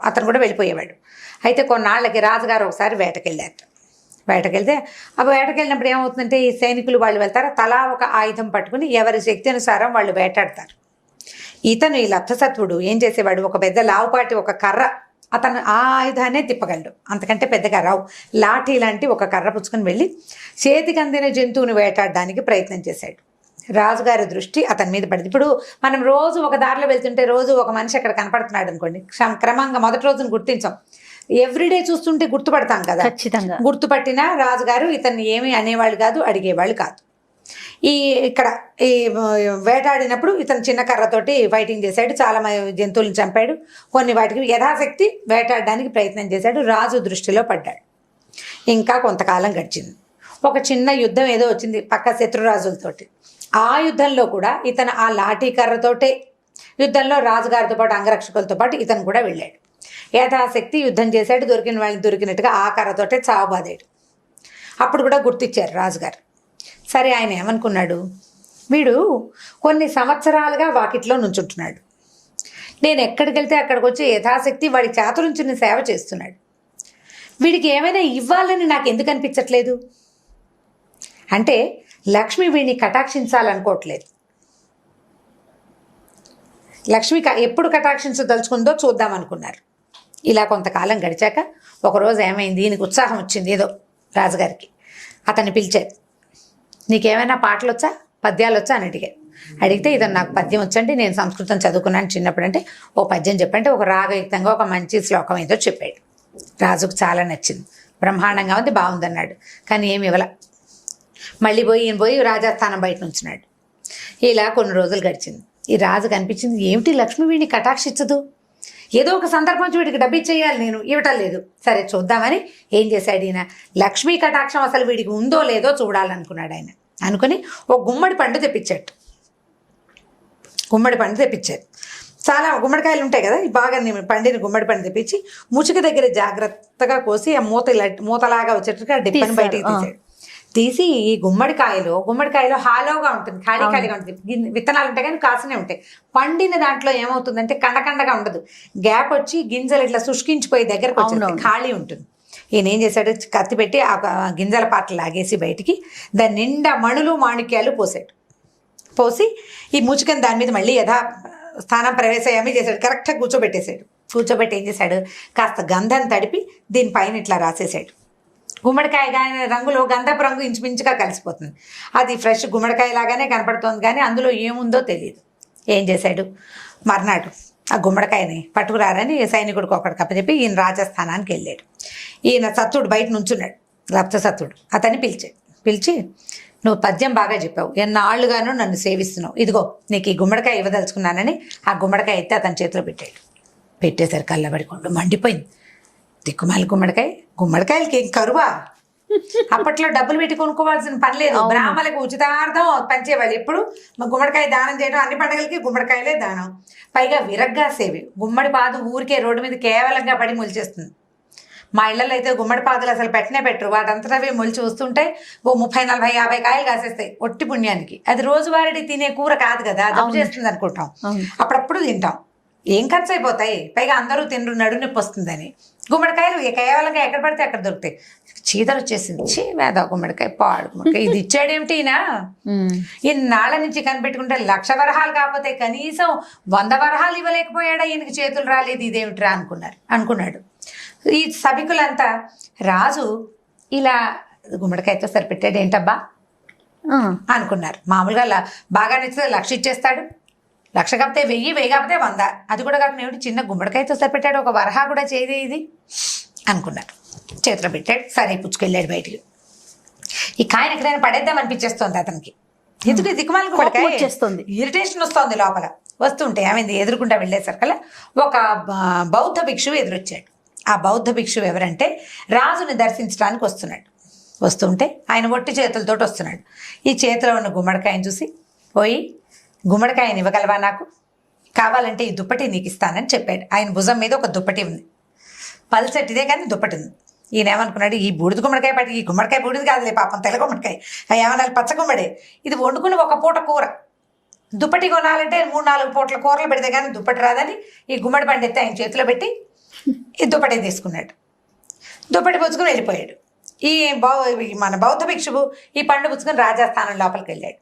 S2: అతను కూడా వెళ్ళిపోయేవాడు. అయితే కొన్నాళ్ళకి రాజుగారు ఒకసారి వేటకెళ్ళారు. వేటకెళ్తే ఆ వేటకెళ్ళినప్పుడు ఏమవుతుందంటే ఈ సైనికులు వాళ్ళు వెళ్తారు, తలా ఒక ఆయుధం పట్టుకుని ఎవరి శక్తి అనుసారం వాళ్ళు వేటాడతారు. ఇతను ఈ లబ్ధసత్వుడు ఏం చేసేవాడు, ఒక పెద్ద లావుపాటి ఒక కర్ర, అతను ఆ ఆయుధాన్నే తిప్పగలడు, అంతకంటే పెద్దగా రావు, లాఠీ లాంటి ఒక కర్ర పుచ్చుకొని వెళ్ళి చేతికి అందిన జంతువుని వేటాడడానికి ప్రయత్నం చేశాడు. రాజుగారి దృష్టి అతని మీద పడింది. ఇప్పుడు మనం రోజు ఒక దారిలో వెళ్తుంటే రోజు ఒక మనిషి అక్కడ కనపడుతున్నాడు అనుకోండి, క్రమంగా మొదటి రోజును గుర్తించాం, ఎవ్రీడే చూస్తుంటే గుర్తుపడతాం కదా.
S3: ఖచ్చితంగా
S2: గుర్తుపట్టిన రాజుగారు ఇతన్ని ఏమీ అనేవాళ్ళు కాదు, అడిగేవాళ్ళు కాదు. ఇక్కడ ఈ వేటాడినప్పుడు ఇతను చిన్న కర్రతోటి ఫైటింగ్ చేశాడు, చాలా జంతువులను చంపాడు, కొన్ని వాటికి యథాశక్తి వేటాడడానికి ప్రయత్నం చేశాడు. రాజు దృష్టిలో పడ్డాడు. ఇంకా కొంతకాలం గడిచింది. ఒక చిన్న యుద్ధం ఏదో వచ్చింది పక్క శత్రురాజులతోటి. ఆ యుద్ధంలో కూడా ఇతను ఆ లాఠీ కర్రతోటే యుద్ధంలో రాజుగారితో పాటు అంగరక్షకులతో పాటు ఇతను కూడా వెళ్ళాడు. యథాశక్తి యుద్ధం చేశాడు, దొరికిన వాళ్ళని దొరికినట్టుగా ఆ కర్రతోటే చావబాదాడు. అప్పుడు కూడా గుర్తిచ్చారు రాజుగారు. సరే, ఆయన ఏమనుకున్నాడు, వీడు కొన్ని సంవత్సరాలుగా వాకిట్లో నుంచుంటున్నాడు, నేను ఎక్కడికి వెళ్తే అక్కడికి వచ్చి యథాశక్తి వాడి చాతురుంచుని సేవ చేస్తున్నాడు, వీడికి ఏమైనా ఇవ్వాలని నాకు ఎందుకు అనిపించట్లేదు అంటే లక్ష్మి వీడిని కటాక్షించాలనుకోవట్లేదు. లక్ష్మి ఎప్పుడు కటాక్షించదలుచుకుందో చూద్దాం అనుకున్నారు. ఇలా కొంతకాలం గడిచాక ఒకరోజు ఏమైంది, ఈయనకు ఉత్సాహం వచ్చింది ఏదో రాజుగారికి. అతన్ని పిలిచారు, నీకేమైనా పాటలు వచ్చా, పద్యాలు వచ్చా అని అడిగితే ఇతను నాకు పద్యం వచ్చండి, నేను సంస్కృతం చదువుకున్నాను చిన్నప్పుడు. అంటే ఓ పద్యం చెప్పంటే ఒక రాగయుక్తంగా ఒక మంచి శ్లోకం ఏదో చెప్పాడు. రాజుకు చాలా నచ్చింది, బ్రహ్మాండంగా ఉంది, బాగుందన్నాడు. కానీ ఏమి ఇవ్వాల. మళ్ళీ ఈయన రాజస్థానం బయట నుంచున్నాడు. ఇలా కొన్ని రోజులు గడిచింది. ఈ రాజుకు అనిపించింది, ఏమిటి లక్ష్మి వీడిని కటాక్షించదు, ఏదో ఒక సందర్భం వీడికి డబ్బు ఇచ్చేయాలి, నేను ఇవ్వటం లేదు. సరే చూద్దామని ఏం చేశాడు ఈయన, లక్ష్మీ కటాక్షం అసలు వీడికి ఉందో లేదో చూడాలనుకున్నాడు. ఆయన అనుకుని ఒక గుమ్మడి పండు తెప్పించాడు. గుమ్మడి పండు తెప్పించారు. చాలా గుమ్మడికాయలు ఉంటాయి కదా, బాగా పండిన గుమ్మడి పండు తెప్పించి ముచుక దగ్గర జాగ్రత్తగా కోసి ఆ మూతలాగా వచ్చేట్టుగా డిప్పని బయటికి తీసాడు. తీసి ఈ గుమ్మడికాయలో హాలోగా ఉంటుంది, ఖాళీగా ఉంటుంది, విత్తనాలు ఉంటాయి కానీ కాసునే ఉంటాయి. పండిన దాంట్లో ఏమవుతుందంటే కండగా ఉండదు, గ్యాప్ వచ్చి గింజలు ఇట్లా శుష్కించిపోయి దగ్గరకు వచ్చి ఖాళీ ఉంటుంది. ఈయన ఏం చేశాడు, కత్తి పెట్టి ఆ గింజల పాటలు లాగేసి బయటికి దాని నిండా మణులు మాణిక్యాలు పోసి ఈ ముచ్చుకని దాని మీద మళ్ళీ స్థానం ప్రవేశయామి చేశాడు. కరెక్ట్గా కూర్చోబెట్టి ఏం చేశాడు, కాస్త గంధం తడిపి దీనిపైన ఇట్లా రాసేసాడు. గుమ్మడికాయ కానీ రంగులో గంధపు రంగు ఇంచుమించుగా కలిసిపోతుంది, అది ఫ్రెష్ గుమ్మడికాయ లాగానే కనపడుతుంది కానీ అందులో ఏముందో తెలియదు. ఏం చేశాడు, మర్నాడు ఆ గుమ్మడికాయని పట్టుకురారని సైనికుడికి ఒకటి కప్పచెప్పి ఈయన రాజస్థానానికి వెళ్ళాడు. ఈయన సత్తుడు బయట నుంచున్నాడు, లబ్ధసత్తుడు. అతన్ని పిలిచి నువ్వు పద్యం బాగా చెప్పావు, ఎన్నాళ్ళుగానూ నన్ను సేవిస్తున్నావు, ఇదిగో నీకు ఈ గుమ్మడికాయ ఇవ్వదలుచుకున్నానని ఆ గుమ్మడికాయ ఎత్తి అతని చేతిలో పెట్టేసరికి కళ్ళబడి కొండు మండిపోయింది. దిక్కుమాలి గుమ్మడికాయలకి ఏం కరువా, అప్పట్లో డబ్బులు పెట్టి కొనుక్కోవాల్సిన పని లేదు.
S3: అవును.
S2: బ్రాహ్మణులకు ఉచితార్థం పంచేవాళ్ళు. ఎప్పుడు గుమ్మడికాయ దానం చేయడం, అన్ని పండుగలకి గుమ్మడికాయలే దానం. పైగా విరగ్గా సేవి. గుమ్మడి పాదు ఊరికే రోడ్డు మీద కేవలంగా పడి మొలిచేస్తుంది. మా ఇళ్లలో అయితే గుమ్మడి పాదులు అసలు పెట్టనే పెట్టరు. వాటంతటవే మొలిచి వస్తుంటే ఓ 30, 40, 50 కాయలు కాసేస్తాయి ఒట్టి పుణ్యానికి. అది రోజువారీ తినే కూర కాదు కదా, దమ్ము చేస్తుంది అనుకుంటాం.
S3: అవును.
S2: అప్పుడప్పుడు తింటాం. ఏం ఖర్చు అయిపోతాయి, పైగా అందరూ తినరు, నడు నొప్పి వస్తుందని. గుమ్మడికాయలు కేవలంగా ఎక్కడ పడితే అక్కడ దొరుకుతాయి. చీదలు వచ్చేసింది. వేద గుమ్మడికాయ, పాడు గుమ్మడికాయ, ఇది ఇచ్చాడేమిటినా? ఇన్నాళ్ళ నుంచి కనిపెట్టుకుంటే 1,00,000 వరహాలు కాకపోతే కనీసం 100 వరహాలు ఇవ్వలేకపోయాడా, ఈయనకి చేతులు రాలేదు, ఇదేమిట్రా అనుకున్నాడు. ఈ సభికులంతా రాజు ఇలా గుమ్మడికాయతో సరిపెట్టాడు ఏంటబ్బా అనుకున్నారు. మామూలుగా బాగా నచ్చితే 1,00,000 ఇచ్చేస్తాడు, 1,00,000 కాకపోతే 1000, 1000 కాకపోతే 100. అది కూడా కాకుండా ఏమిటి చిన్న గుమ్మడికాయతో సరిపెట్టాడు, ఒక వరహా కూడా చేయదే ఇది అనుకున్నారు. చేతిలో పెట్టాడు. సరే పుచ్చుకెళ్ళాడు బయటికి. ఈ కాయను ఎక్కడైనా పడేద్దాం అనిపించేస్తుంది అతనికి. ఎందుకు దిక్కుమాల గుమ్మడికాయ
S3: వచ్చేస్తుంది,
S2: ఇరిటేషన్ వస్తుంది లోపల. వస్తుంటే ఆమె ఎదురుకుంటా వెళ్ళేసరికల్లా ఒక బౌద్ధ భిక్షువు ఎదురొచ్చాడు. ఆ బౌద్ధ భిక్షువు ఎవరంటే రాజుని దర్శించడానికి వస్తుంటే ఆయన ఒట్టి చేతులతో వస్తున్నాడు. ఈ చేతిలో ఉన్న గుమ్మడికాయని చూసి, పోయి గుమ్మడికాయని ఇవ్వగలవా, నాకు కావాలంటే ఈ దుప్పటి నీకు ఇస్తానని చెప్పాడు. ఆయన భుజం మీద ఒక దుప్పటి ఉంది, పల్సెట్టిదే కానీ దుప్పటి ఉంది. ఈయన ఏమనుకున్నాడు, ఈ బూడిద గుమ్మడికాయ పట్టి, ఈ గుమ్మడికాయ బూడిది కాదులే పాపం, తెల్ల గుమ్మడికాయ, ఏమన్నా పచ్చ గుమ్మడే, ఇది వండుకుని ఒక పూట కూర, దుప్పటి కొనాలంటే 3-4 పూటల కూరలు పెడితే కానీ దుప్పటి రాదని ఈ గుమ్మడి పండు ఎత్తి ఆయన చేతిలో పెట్టి ఈ దుప్పటి తీసుకున్నాడు. దుప్పటి పుచ్చుకుని వెళ్ళిపోయాడు. మన బౌద్ధ భిక్షువు ఈ పండు పుచ్చుకొని రాజాస్థానం లోపలికి వెళ్ళాడు.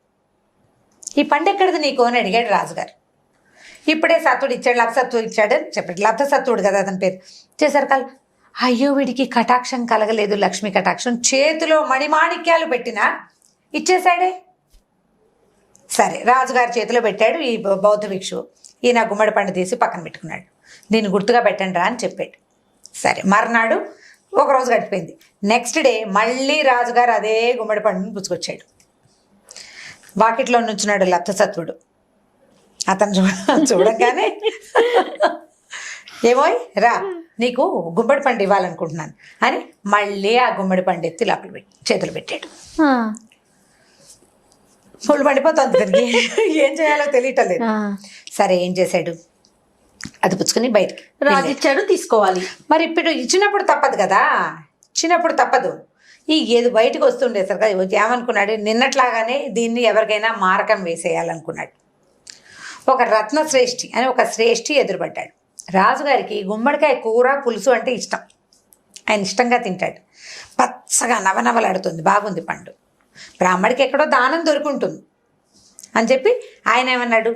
S2: ఈ పండు ఎక్కడిది నీకు అని అడిగాడు రాజుగారు. ఇప్పుడే సత్తుడు ఇచ్చాడు, లబ్ధసత్తుడు ఇచ్చాడు అని చెప్పాడు. లబ్ధసత్తుడు కదా అతని పేరు. చేసరికల్ అయ్యో వీడికి కటాక్షం కలగలేదు, లక్ష్మీ కటాక్షం. చేతిలో మణిమాణిక్యాలు పెట్టినా ఇచ్చేశాడే. సరే రాజుగారి చేతిలో పెట్టాడు ఈ బౌద్ధ భిక్షువు. ఈయన గుమ్మడి పండు తీసి పక్కన పెట్టుకున్నాడు. దీన్ని గుర్తుగా పెట్టండి రా అని చెప్పాడు. సరే మర్నాడు ఒకరోజు గడిపోయింది. నెక్స్ట్ డే మళ్ళీ రాజుగారు అదే గుమ్మడి పండుని పుచ్చుకొచ్చాడు. వాకిట్లో నుంచున్నాడు లబ్ధసత్వుడు. అతను చూడగానే ఏమోయ్ రా, నీకు గుమ్మడి పండు ఇవ్వాలనుకుంటున్నాను అని మళ్ళీ ఆ గుమ్మడి పండు ఎత్తి లోపల చేతులు పెట్టాడు. ఫుల్ మండిపోతుంది తిరిగి, ఏం చేయాలో తెలియటం లేదు. సరే ఏం చేశాడు, అది పుచ్చుకొని బయటికి
S3: రాజు ఇచ్చాడు, తీసుకోవాలి.
S2: మరి ఇప్పుడు ఇచ్చినప్పుడు తప్పదు కదా, ఇచ్చినప్పుడు తప్పదు. ఏది బయటకు వస్తుండేసరి కదా ఏమనుకున్నాడు, నిన్నట్లాగానే దీన్ని ఎవరికైనా మారకం వేసేయాలనుకున్నాడు. ఒక రత్నశ్రేష్ఠి అని ఒక శ్రేష్ఠి ఎదురుపడ్డాడు. రాజుగారికి గుమ్మడికాయ కూర పులుసు అంటే ఇష్టం, ఆయన ఇష్టంగా తింటాడు. పచ్చగా నవనవలాడుతుంది, బాగుంది పండు. బ్రాహ్మడికి ఎక్కడో దానం దొరుకుంటుంది అని చెప్పి ఆయన ఏమన్నాడు,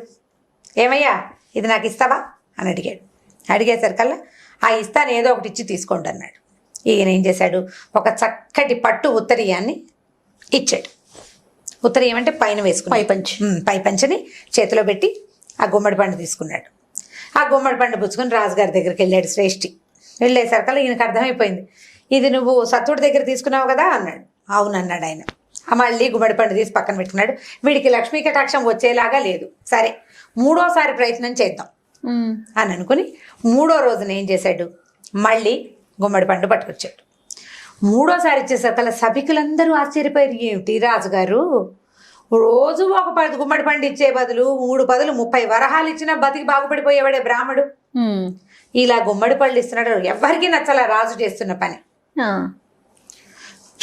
S2: ఏమయ్యా ఇది నాకు ఇస్తావా అని అడిగాడు. అడిగేసరికల్లా ఆ ఇస్తాను ఏదో ఒకటి ఇచ్చి తీసుకోండి అన్నాడు. ఈయన ఏం చేశాడు, ఒక చక్కటి పట్టు ఉత్తరీయాన్ని ఇచ్చాడు. ఉత్తరీయం అంటే పైన వేసుకుని పైపంచని చేతిలో పెట్టి ఆ గుమ్మడి పండు తీసుకున్నాడు. ఆ గుమ్మడి పండు పుచ్చుకొని రాజుగారి దగ్గరికి వెళ్ళాడు శ్రేష్ఠి. వెళ్ళేసరికల్లా ఈయనకు అర్థమైపోయింది, ఇది నువ్వు సత్తుడి దగ్గర తీసుకున్నావు కదా అన్నాడు. అవునన్నాడు ఆయన. మళ్ళీ గుమ్మడి పండు తీసి పక్కన పెట్టుకున్నాడు. వీడికి లక్ష్మీ కటాక్షం వచ్చేలాగా లేదు, సరే 3వ ప్రయత్నం చేద్దాం అని అనుకుని 3వ రోజున ఏం చేశాడు, మళ్ళీ గుమ్మడి పండు పట్టుకొచ్చాడు. 3వ ఇచ్చేసరికల్లా సభికులందరూ ఆశ్చర్యపోయారు, ఏమిటి రాజుగారు రోజు ఒక 10 గుమ్మడి పండు ఇచ్చే బదులు 3 బదులు 30 వరహాలు ఇచ్చినా బతికి బాగుపడిపోయేవాడే బ్రాహ్మడు, ఇలా గుమ్మడి పళ్ళు ఇస్తున్నాడు. ఎవరికి నచ్చలా రాజు చేస్తున్న పని.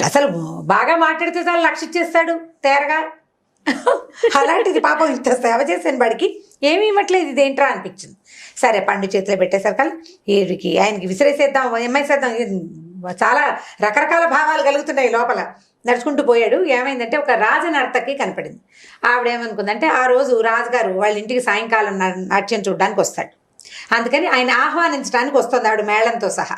S2: అసలు బాగా మాట్లాడితే చాలా 1,00,000 ఇచ్చేస్తాడు తేరగా. అలాంటిది పాపం ఇంత సేవ చేసాను వాడికి ఏమీ ఇవ్వట్లేదు, ఇదేంట్రా అనిపించింది. సరే పండు చేతిలో పెట్టేసరికల్లా ఏడికి ఆయనకి విసిరేసేద్దాం, ఎమ్మేసేద్దాం, చాలా రకరకాల భావాలు కలుగుతున్నాయి లోపల. నడుచుకుంటూ పోయాడు. ఏమైందంటే ఒక రాజనర్తకి కనపడింది. ఆవిడేమనుకుందంటే ఆ రోజు రాజుగారు వాళ్ళ ఇంటికి సాయంకాలం నాట్యం చూడడానికి వస్తాడు, అందుకని ఆయన ఆహ్వానించడానికి వస్తుంది ఆవిడ మేళంతో సహా.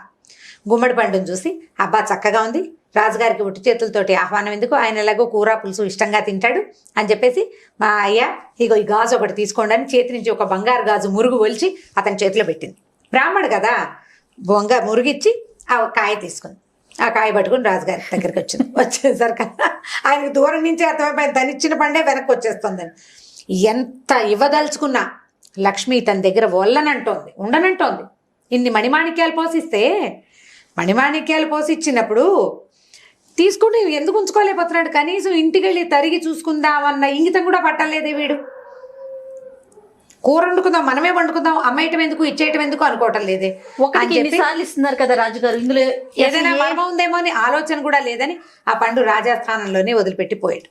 S2: గుమ్మడి పండును చూసి అబ్బా చక్కగా ఉంది, రాజుగారికి ఉట్టి చేతులతోటి ఆహ్వానం ఎందుకు, ఆయన ఎలాగో కూర పులుసు ఇష్టంగా తింటాడు అని చెప్పేసి, మా అయ్యా ఇగో ఈ గాజు ఒకటి తీసుకోండి అని చేతి నుంచి ఒక బంగారు గాజు మురుగు ఒలిచి అతని చేతిలో పెట్టింది. బ్రాహ్మడు కదా, మురుగిచ్చి ఆ కాయ తీసుకుంది. ఆ కాయ పట్టుకుని రాజుగారి దగ్గరికి వచ్చింది. వచ్చేసరికల్లా ఆయనకు దూరం నుంచి అర్థమైపోయింది తను ఇచ్చిన పండే వెనక్కి వచ్చేస్తుందని. ఎంత ఇవ్వదలుచుకున్నా లక్ష్మి తన దగ్గర వల్లనంటోంది, ఉండనంటోంది. ఇన్ని మణిమాణిక్యాలు పోసిస్తే, మణిమాణిక్యాలు పోసి ఇచ్చినప్పుడు తీసుకుంటే ఎందుకు ఉంచుకోలేకపోతున్నాడు? కనీసం ఇంటికి వెళ్ళి తరిగి చూసుకుందామన్న ఇంగితం కూడా పట్టలేదే వీడు. కూర వండుకుందాం, మనమే వండుకుందాం, అమ్మేయటం ఎందుకు ఇచ్చేయటం ఎందుకు అనుకోవటం లేదే.
S3: ఒకటికి ఎన్నిసార్లు ఇస్తున్నారు కదా రాజుగారు, ఇందులో
S2: ఏదైనా మర్మం ఉందేమో అని ఆలోచన కూడా లేదని ఆ పండు రాజస్థానంలోనే వదిలిపెట్టి పోయాడు.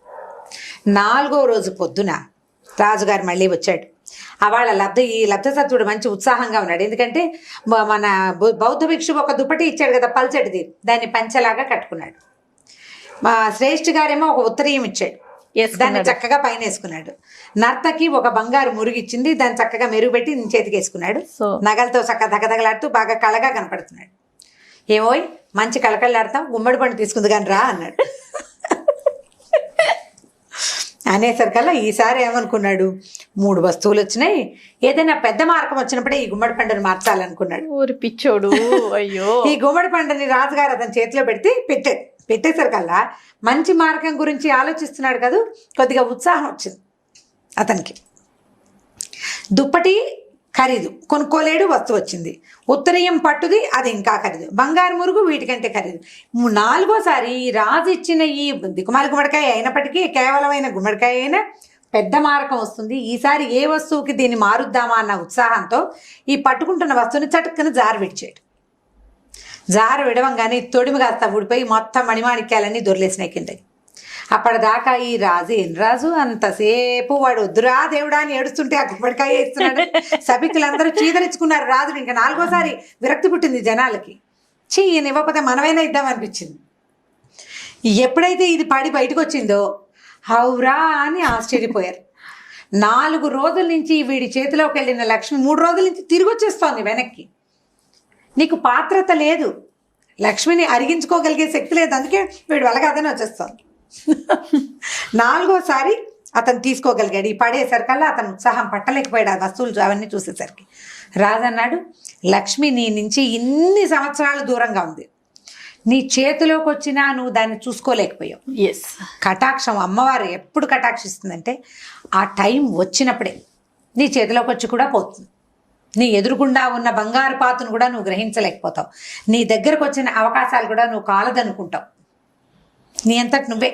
S2: 4వ రోజు పొద్దున రాజుగారు మళ్ళీ వచ్చాడు. వాళ్ళ ఈ లబ్ధసత్వుడు మంచి ఉత్సాహంగా ఉన్నాడు. ఎందుకంటే మన బౌద్ధ భిక్షు ఒక దుప్పటి ఇచ్చాడు కదా, పల్చటిది, దాన్ని పంచలాగా కట్టుకున్నాడు. మా శ్రేష్ఠ గారేమో ఒక ఉత్తరీయం ఇచ్చాడు, దాన్ని చక్కగా పైన వేసుకున్నాడు. నర్తకి ఒక బంగారు మురుగిచ్చింది, దాన్ని చక్కగా మెరుగుపెట్టి చేతికి వేసుకున్నాడు. నగలతో చక్కగా దగదగలాడుతూ బాగా కళగా కనపడుతున్నాడు. ఏమోయ్ మంచి కళకళలాడతాం, గుమ్మడి పండు తీసుకుంది కానీ రా అన్నాడు. అనేసరికల్లా ఈసారి ఏమనుకున్నాడు, 3 వస్తువులు వచ్చినాయి, ఏదైనా పెద్ద మార్గం వచ్చినప్పుడే ఈ గుమ్మడి పండుని మార్చాలనుకున్నాడు.
S3: ఊరి పిచ్చోడు. అయ్యో.
S2: ఈ గుమ్మడి పండుని రాజుగారు అతని చేతిలో పెట్టేసరికల్లా మంచి మార్గం గురించి ఆలోచిస్తున్నాడు కదా, కొద్దిగా ఉత్సాహం వచ్చింది అతనికి. దుప్పటి ఖరీదు, కొనుక్కోలేడు, వస్తువు వచ్చింది. ఉత్తరీయం పట్టుది, అది ఇంకా ఖరీదు. బంగారు మురుగు వీటికంటే ఖరీదు. 4వసారి రాజు ఇచ్చిన ఈ దిక్కుమాలి గుమ్మడికాయ అయినప్పటికీ, కేవలమైన గుమ్మడికాయ అయినా పెద్ద మారకం వస్తుంది. ఈసారి ఏ వస్తువుకి దీన్ని మారుద్దామా అన్న ఉత్సాహంతో ఈ పట్టుకుంటున్న వస్తువుని చటుక్కున జారు విడిచాడు. జారు విడవంగానే తొడిమి కాస్త ఊడిపోయి మొత్తం మణిమాణిక్యాలన్నీ దొరిలేసినాయి కిందకి. అప్పటిదాకా ఈ రాజు అంతసేపు వాడు వద్దురా దేవుడా అని ఏడుస్తుంటే ఆ గుమ్మడికాయ ఇస్తున్నాడు. సభికులందరూ చీదరించుకున్నారు రాజుని. ఇంకా 4వసారి విరక్తి పుట్టింది జనాలకి. ఈయన ఇవ్వకపోతే మనమైనా ఇద్దామనిపించింది. ఎప్పుడైతే ఇది పడి బయటకు వచ్చిందో హౌరా అని ఆశ్చర్యపోయారు. 4 రోజుల నుంచి వీడి చేతిలోకి వెళ్ళిన లక్ష్మి 3 రోజుల నుంచి తిరిగి వచ్చేస్తోంది వెనక్కి. నీకు పాత్రత లేదు, లక్ష్మిని అరిగించుకోగలిగే శక్తి లేదు, అందుకే వీడు వలగాదని వచ్చేస్తోంది. 4వసారి అతను తీసుకోగలిగాడు. ఈ పడేసరికల్లా అతను ఉత్సాహం పట్టలేకపోయాడు ఆ వస్తువులు అవన్నీ చూసేసరికి. రాజు అన్నాడు, లక్ష్మి నీ నుంచి ఇన్ని సంవత్సరాలు దూరంగా ఉంది, నీ చేతిలోకి వచ్చినా నువ్వు దాన్ని చూసుకోలేకపోయావు. కటాక్షం అమ్మవారు ఎప్పుడు కటాక్షిస్తుందంటే ఆ టైం వచ్చినప్పుడే నీ చేతిలోకి వచ్చి కూడా పోతుంది. నీ ఎదురుగుండా ఉన్న బంగారు పాతును కూడా నువ్వు గ్రహించలేకపోతావు. నీ దగ్గరకు వచ్చిన అవకాశాలు కూడా నువ్వు కాలదనుకుంటావు. నీ అంతటి నువ్వే,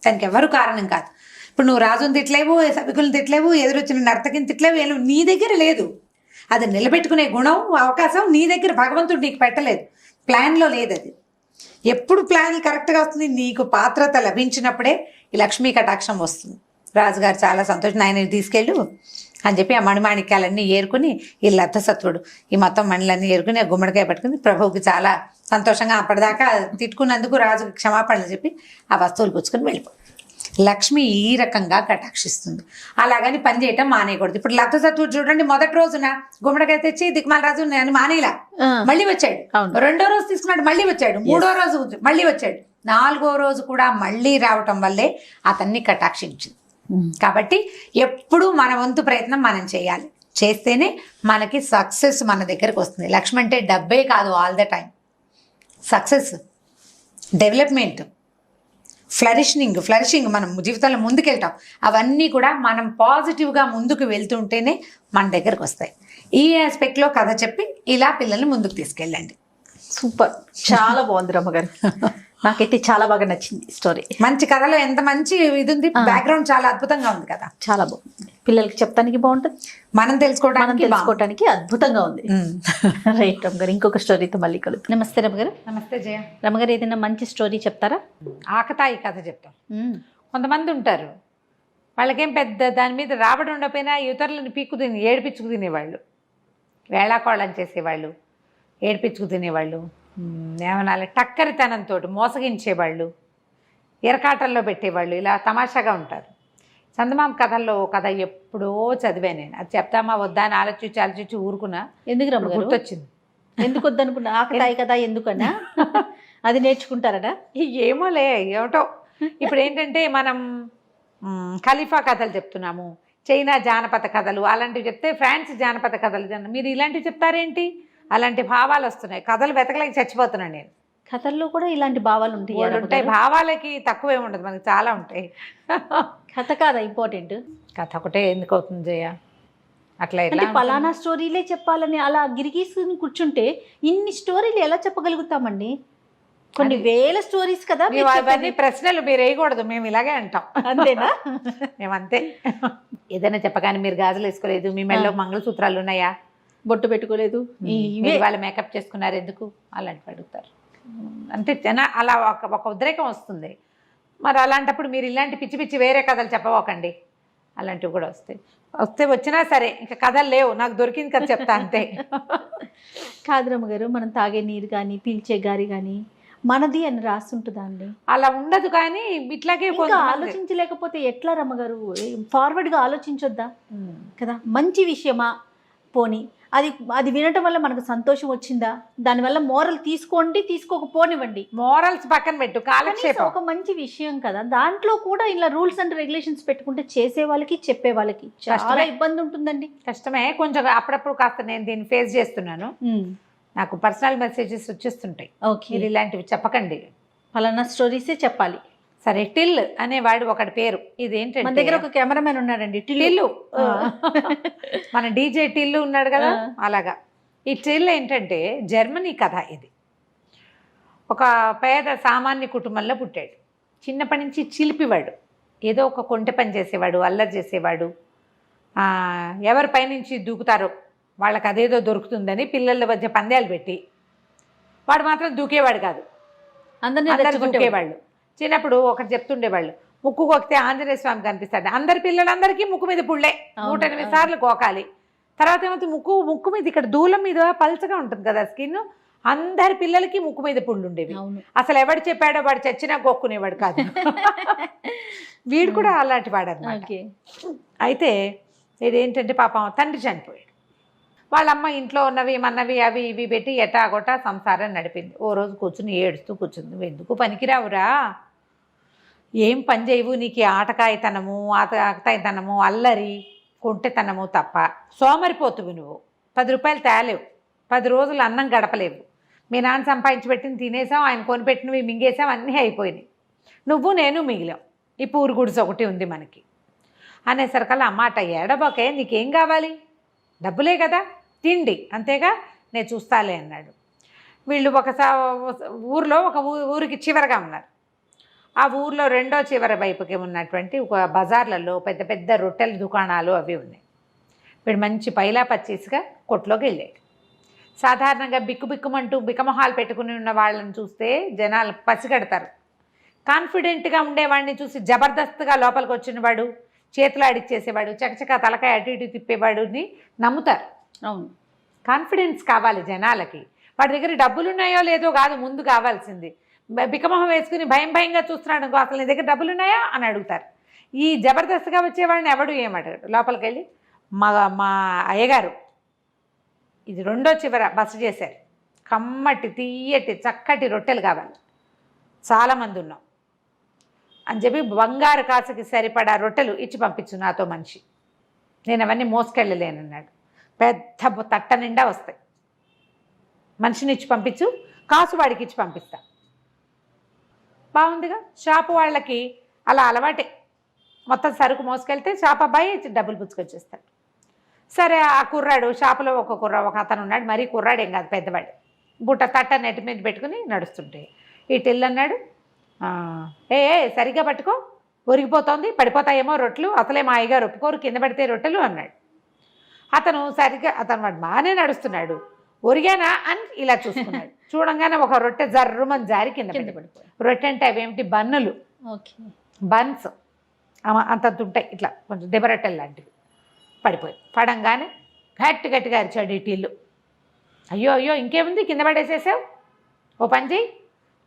S2: దానికి ఎవరు కారణం కాదు. ఇప్పుడు నువ్వు రాజుని తిట్టలేవు, సభికులను తిట్టలేవు, ఎదురొచ్చిన నర్తకిని తిట్టలేవు, నీ దగ్గర లేదు. అది నిలబెట్టుకునే గుణం, అవకాశం నీ దగ్గర భగవంతుడు నీకు పెట్టలేదు, ప్లాన్లో లేదు. అది ఎప్పుడు ప్లాన్ కరెక్ట్గా వస్తుంది, నీకు పాత్రత లభించినప్పుడే ఈ లక్ష్మీ కటాక్షం వస్తుంది. రాజుగారు చాలా సంతోషం, ఆయన తీసుకెళ్ళు అని చెప్పి ఆ మణిమాణిక్యాలన్నీ ఏరుకుని ఈ లబ్ధసత్వుడు ఈ మొత్తం మణులన్నీ ఏరుకుని ఆ గుమ్మడికాయ పట్టుకుని ప్రభువుకి చాలా సంతోషంగా అప్పటిదాకా తిట్టుకున్నందుకు రాజుకి క్షమాపణలు చెప్పి ఆ వస్తువులు పుచ్చుకొని వెళ్ళిపోయి లక్ష్మి ఈ రకంగా కటాక్షిస్తుంది. అలాగని పని చేయటం మానేయకూడదు. ఇప్పుడు లబ్ధసత్వుడు చూడండి, మొదటి రోజున గుమ్మడికాయ తెచ్చి దిక్మాల రాజు నేను మానేలా మళ్ళీ వచ్చాడు. 2వ రోజు తీసుకున్నాడు, మళ్ళీ వచ్చాడు. 3వ రోజు మళ్ళీ వచ్చాడు. 4వ రోజు కూడా మళ్ళీ రావటం వల్లే అతన్ని కటాక్షించింది. కాబట్టి ఎప్పుడు మన వంతు ప్రయత్నం మనం చేయాలి, చేస్తేనే మనకి సక్సెస్ మన దగ్గరకు వస్తుంది. లక్ష్మి అంటే డబ్బే కాదు, all the time success, development, flourishing మనం జీవితంలో ముందుకెళ్తాం. అవన్నీ కూడా మనం పాజిటివ్గా ముందుకు వెళ్తుంటేనే మన దగ్గరకు వస్తాయి. ఈ ఆస్పెక్ట్లో కథ చెప్పి ఇలా పిల్లల్ని ముందుకు తీసుకెళ్ళండి.
S3: సూపర్, చాలా బాగుంది రమ్మగారు. నాకైతే చాలా బాగా నచ్చింది స్టోరీ.
S2: మంచి కథలో ఎంత మంచి ఇది ఉంది, బ్యాక్గ్రౌండ్ చాలా అద్భుతంగా ఉంది కదా,
S3: చాలా బాగుంది. పిల్లలకి చెప్తానికి బాగుంటుంది,
S2: మనం తెలుసుకోవడానికి
S3: అద్భుతంగా ఉంది. రైట్ రమ్మగారు, ఇంకొక స్టోరీతో మళ్ళీ కలుద్దాం. నమస్తే రమ్మగారు.
S2: నమస్తే జయ.
S3: రమ్మగారు, ఏదైనా మంచి స్టోరీ చెప్తారా?
S2: ఆకతాయి కథ చెప్తాం. కొంతమంది ఉంటారు, వాళ్ళకేం పెద్ద దాని మీద రాబడి ఉండకపోయినా ఇతరులను ఏడిపించుకు తినేవాళ్ళు, వేళాకోళం చేసేవాళ్ళు, ఏడిపించుకు తినేవాళ్ళు, ఏమనాలి టక్కరితనంతో మోసగించేవాళ్ళు, ఎరకాటల్లో పెట్టేవాళ్ళు, ఇలా తమాషాగా ఉంటారు. చందమామ కథల్లో కథ ఎప్పుడో చదివాను నేను. అది చెప్తామా వద్దా అని ఆలోచించి ఊరుకున్నా.
S3: ఎందుకు రమ్మగారు?
S2: గుర్తొచ్చింది.
S3: ఎందుకు వద్దనుకున్నా? ఆకతాయి కదా ఎందుకన్నా? అది నేర్చుకుంటారట.
S2: ఏమోలే, ఏమిటో. ఇప్పుడు ఏంటంటే మనం ఖలీఫా కథలు చెప్తున్నాము, చైనా జానపద కథలు అలాంటివి చెప్తే, ఫ్రాన్స్ జానపద కథలు మీరు ఇలాంటివి చెప్తారేంటి? అలాంటి భావాలు వస్తున్నాయి. కథలు వెతకలేక చచ్చిపోతున్నాను నేను.
S3: కథల్లో కూడా ఇలాంటి భావాలు
S2: ఉంటాయి. భావాలకి తక్కువే ఉండదు, మనకి చాలా ఉంటాయి.
S3: కథ కాదా ఇంపార్టెంట్?
S2: కథ ఒకటే ఎందుకు అవుతుంది జయ? అట్లా
S3: పలానా స్టోరీలే చెప్పాలని అలా గిరిగీసుకుని కూర్చుంటే ఇన్ని స్టోరీలు ఎలా చెప్పగలుగుతామండి? కొన్ని వేల స్టోరీస్ కదా మీరు
S2: అవన్నీ
S3: చెప్పేది.
S2: ప్రశ్నలు మీరు వేయకూడదు, మేము ఇలాగే అంటాం.
S3: అంతేనా?
S2: మేము అంతే. ఏదైనా చెప్పగానే మీరు గాజులు వేసుకోలేదు, మీ మెడలో మంగళసూత్రాలు ఉన్నాయా,
S3: బొట్టు పెట్టుకోలేదు, ఇవే
S2: మీరు వాళ్ళు మేకప్ చేసుకున్నారు ఎందుకు, అలాంటివి అడుగుతారు. అంటే అలా ఒక ఉద్రేకం వస్తుంది. మరి అలాంటప్పుడు మీరు ఇలాంటి పిచ్చి పిచ్చి వేరే కథలు చెప్పవకండి, అలాంటివి కూడా వచ్చినా సరే ఇంకా కథలు లేవు, నాకు దొరికింది కదా చెప్తా అంతే.
S3: కాదు రమ్మగారు, మనం తాగే నీరు కానీ పీల్చే గారి కానీ మనది అని రాస్తుంటుందా అండి?
S2: అలా ఉండదు, కానీ ఇట్లాగే
S3: ఇంకా ఆలోచించలేకపోతే ఎట్లా రమ్మగారు? ఫార్వర్డ్ గా ఆలోచించొద్దా కదా? మంచి విషయమా, పోని అది అది వినటం వల్ల మనకు సంతోషం వచ్చిందా, దానివల్ల మోరల్ తీసుకోండి, తీసుకోకపోనివ్వండి,
S2: మోరల్స్ పక్కన పెట్టు,
S3: కనీసం
S2: కాలక్షేపం.
S3: ఒక మంచి విషయం కదా, దాంట్లో కూడా ఇలా రూల్స్ అండ్ రెగ్యులేషన్స్ పెట్టుకుంటే చేసే వాళ్ళకి చెప్పే వాళ్ళకి చాలా
S2: కష్టమే.
S3: ఇబ్బంది ఉంటుందండి.
S2: కష్టమే, కొంచెం అప్పుడప్పుడు కాస్త నేను దీన్ని ఫేస్ చేస్తున్నాను. నాకు పర్సనల్ మెసేజెస్ వచ్చేస్తుంటాయి,
S3: ఓకే,
S2: మీరు ఇలాంటివి చెప్పకండి,
S3: ఫలానా స్టోరీసే చెప్పాలి.
S2: సరే. టిల్ అనేవాడు ఒకటి పేరు.
S3: మన
S2: ఇదేంటంటే
S3: దగ్గర ఒక కెమెరామెన్ ఉన్నాడండి,
S2: టిల్లు, మన డీజే టిల్లు ఉన్నాడు కదా, అలాగా. ఈ టిల్ ఏంటంటే జర్మనీ కథ. ఇది ఒక పేద సామాన్య కుటుంబంలో పుట్టాడు. చిన్నప్పటి నుంచి చిలిపివాడు, ఏదో ఒక కొంటె పని చేసేవాడు, అల్లరి చేసేవాడు. ఎవరి పైనుంచి దూకుతారో వాళ్ళకి అదేదో దొరుకుతుందని పిల్లల మధ్య పందాలు పెట్టి వాడు మాత్రం దూకేవాడు కాదు, అందరు దూకేవాళ్ళు. చిన్నప్పుడు ఒకటి చెప్తుండేవాళ్ళు, ముక్కు కొక్కితే ఆంజనేయ స్వామి కనిపిస్తాడు. అందరి పిల్లలందరికీ ముక్కు మీద పుళ్ళే 108 సార్లు కోకాలి. తర్వాత ఏమవుతుంది, ముక్కు మీద ఇక్కడ దూలం మీద పల్చగా ఉంటుంది కదా స్కిన్, అందరి పిల్లలకి ముక్కు మీద పుళ్ళు ఉండేవి. అసలు ఎవడు చెప్పాడో వాడు చచ్చినా కొక్కునేవాడు కాదు. వీడు కూడా అలాంటి వాడు అన్నమాట. అయితే ఇదేంటంటే పాపం తండ్రి చనిపోయాడు. వాళ్ళమ్మ ఇంట్లో ఉన్నవి మన్నవి అవి ఇవి పెట్టి ఎటాగొట్టా సంసారం నడిపింది. ఓ రోజు కూర్చుని ఏడుస్తూ కూర్చుంది, నువ్వు ఎందుకు పనికిరావురా, ఏం పని చేయవు, నీకు ఆటకాయతనము ఆటకాయతనము అల్లరి కొంటెతనము తప్ప, సోమరిపోతువు నువ్వు, 10 రూపాయలు తేలేవు, 10 రోజులు అన్నం గడపలేవు, మీ నాన్న సంపాదించి పెట్టింది తినేసాం, ఆయన కొనిపెట్టినవి మింగేసాం, అన్నీ అయిపోయినాయి, నువ్వు నేను మిగిలాం, ఈ పూరు గుడిసె ఒకటి ఉంది మనకి అనేసరికల్లా అమ్మాట ఏడబోకే, నీకేం కావాలి, డబ్బులే కదా, తిండి అంతేగా, నేను చూస్తాలే అన్నాడు. వీళ్ళు ఊరిలో ఒక ఊరికి చివరగా ఉన్నారు. ఆ ఊర్లో రెండో చివరి వైపుకి ఉన్నటువంటి ఒక బజార్లలో పెద్ద పెద్ద రొట్టెల దుకాణాలు అవి ఉన్నాయి. వీడు మంచి పైలా పచ్చేసిగా కొట్లోకి వెళ్ళాడు. సాధారణంగా బిక్కుబిక్కుమంటూ బిక్కమొహాలు పెట్టుకుని ఉన్న వాళ్ళని చూస్తే జనాలు పసిగడతారు. కాన్ఫిడెంట్గా ఉండేవాడిని చూసి జబర్దస్త్గా లోపలికి వచ్చినవాడు, చేతులు ఆడిచ్చేసేవాడు, చకచక తలకాయ అటు ఇటు తిప్పేవాడుని నమ్ముతారు.
S3: అవును,
S2: కాన్ఫిడెన్స్ కావాలి జనాలకి. వాడి దగ్గర డబ్బులు ఉన్నాయో లేదో కాదు ముందు కావాల్సింది. బికమొహం వేసుకుని భయంగా చూస్తున్నాడు అనుకో, అసలు నీ దగ్గర డబ్బులు ఉన్నాయా అని అడుగుతారు. ఈ జబర్దస్త్గా వచ్చేవాడిని ఎవడు ఏమడగాడు. లోపలికి వెళ్ళి మా అయ్యగారు ఇది రెండో చివర బస చేశారు, కమ్మటి తీయటి చక్కటి రొట్టెలు కావాలి, చాలామంది ఉన్నాం అని చెప్పి బంగారు కాసుకి సరిపడా రొట్టెలు ఇచ్చి పంపించు నాతో మనిషి, నేను అవన్నీ మోసుకెళ్ళలేనన్నాడు. పెద్ద తట్ట నిండా వస్తాయి, మనిషిని ఇచ్చి పంపించు, కాసు వాడికి ఇచ్చి పంపిస్తా. బాగుందిగా. షాపు వాళ్ళకి అలా అలవాటే, మొత్తం సరుకు మోసుకెళ్తే షాప్ అబ్బాయి డబ్బులు పుచ్చుకొచ్చేస్తాడు. సరే ఆ కుర్రాడు షాపులో ఒక అతను ఉన్నాడు, మరీ కుర్రాడు ఏం కాదు పెద్దవాడు, బుట్ట తట్ట నెట్టి మీద పెట్టుకుని నడుస్తుంటే ఈ టిల్లు అన్నాడు, ఏ సరిగ్గా పట్టుకో, ఒరిగిపోతోంది, పడిపోతాయేమో రొట్టెలు, అసలే మా అయ్యగారు ఒప్పుకోరు కింద పడితే రొట్టెలు అన్నాడు. అతను వాడు బాగానే నడుస్తున్నాడు, ఒరిగానా అని ఇలా చూసుకున్నాడు. చూడంగానే ఒక రొట్టె జర్రుమని జారి కింద పడిపోయి. రొట్టె అంటే అవేమిటి, బన్నులు, బన్స్ అంతంత ఉంటాయి, ఇట్లా కొంచెం దెబ్బరొట్టెలు లాంటివి, పడిపోయి. పడంగానే గట్టిగా అరిచాడు ఈ టిల్లు, అయ్యో అయ్యో ఇంకేముంది కింద పడేసేసావు, ఓ పని చెయ్యి,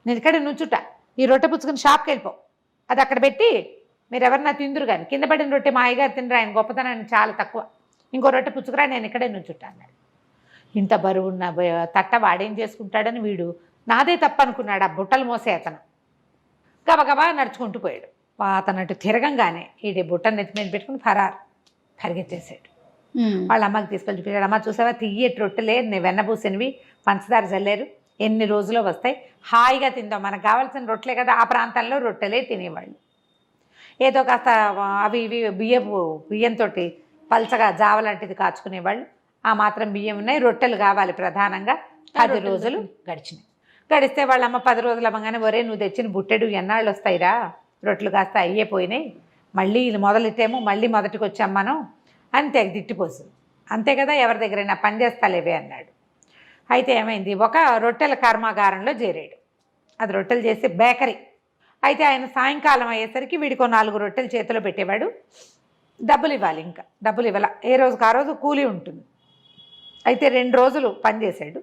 S2: నేను ఇక్కడ నుంచుట, ఈ రొట్టె పుచ్చుకుని షాప్కి వెళ్ళిపో, అది అక్కడ పెట్టి మీరు ఎవరన్నా తిందురు కానీ, కింద పడిన రొట్టె మా అయ్యగారు తినరు, ఆయన గొప్పతనాన్ని చాలా తక్కువ, ఇంకో రొట్టె పుచ్చుకురా, నేను ఇక్కడే నుంచుట అన్నాడు. ఇంత బరువున్న తట్ట వాడేం చేసుకుంటాడని వీడు నాదే తప్పు అనుకున్నాడు. ఆ బుట్టలు మోసే అతను గబగబా నడుచుకుంటూ పోయాడు. అతను అటు తిరగంగానే ఈ బుట్టను నెత్తి మీద పెట్టుకుని పరిగెత్తేసాడు. వాళ్ళ అమ్మకి తీసుకెళ్ళి చూపించాడు, అమ్మ చూసావా తియ్యటి రొట్టెలే, వెన్నబూసినవి, పంచదార చల్లేరు, ఎన్ని రోజులో వస్తాయి, హాయిగా తిందాం, మనకు కావాల్సిన రొట్టెలే కదా. ఆ ప్రాంతంలో రొట్టెలే తినేవాళ్ళు, ఏదో కాస్త అవి ఇవి బియ్యంతో పల్చగా జావ లాంటిది కాచుకునేవాళ్ళు. ఆ మాత్రం బియ్యం ఉన్నాయి, రొట్టెలు కావాలి ప్రధానంగా. 10 రోజులు గడిచినాయి. గడిస్తే వాళ్ళమ్మ 10 రోజులు అవ్వగానే ఒరే నువ్వు తెచ్చిన బుట్టెడు ఎన్నాళ్ళు వస్తాయిరా, రొట్టెలు కాస్త అయ్యే పోయినాయి, మళ్ళీ ఇది మొదలెట్టేమో మళ్ళీ మొదటికి వచ్చాం మనం అని తెగ తిట్టిపోతుంది. అంతే కదా, ఎవరి దగ్గరైనా పని చేస్తాలేవే అన్నాడు. అయితే ఏమైంది, ఒక రొట్టెల కర్మాగారంలో చేరాడు. అది రొట్టెలు చేసే బేకరీ. అయితే ఆయన సాయంకాలం అయ్యేసరికి వీడికో 4 రొట్టెలు చేతిలో పెట్టేవాడు. డబ్బులు ఇవ్వాలి, ఇంకా డబ్బులు ఇవ్వాల, ఏ రోజుకి ఆ రోజు కూలీ ఉంటుంది. అయితే 2 రోజులు పనిచేశాడు.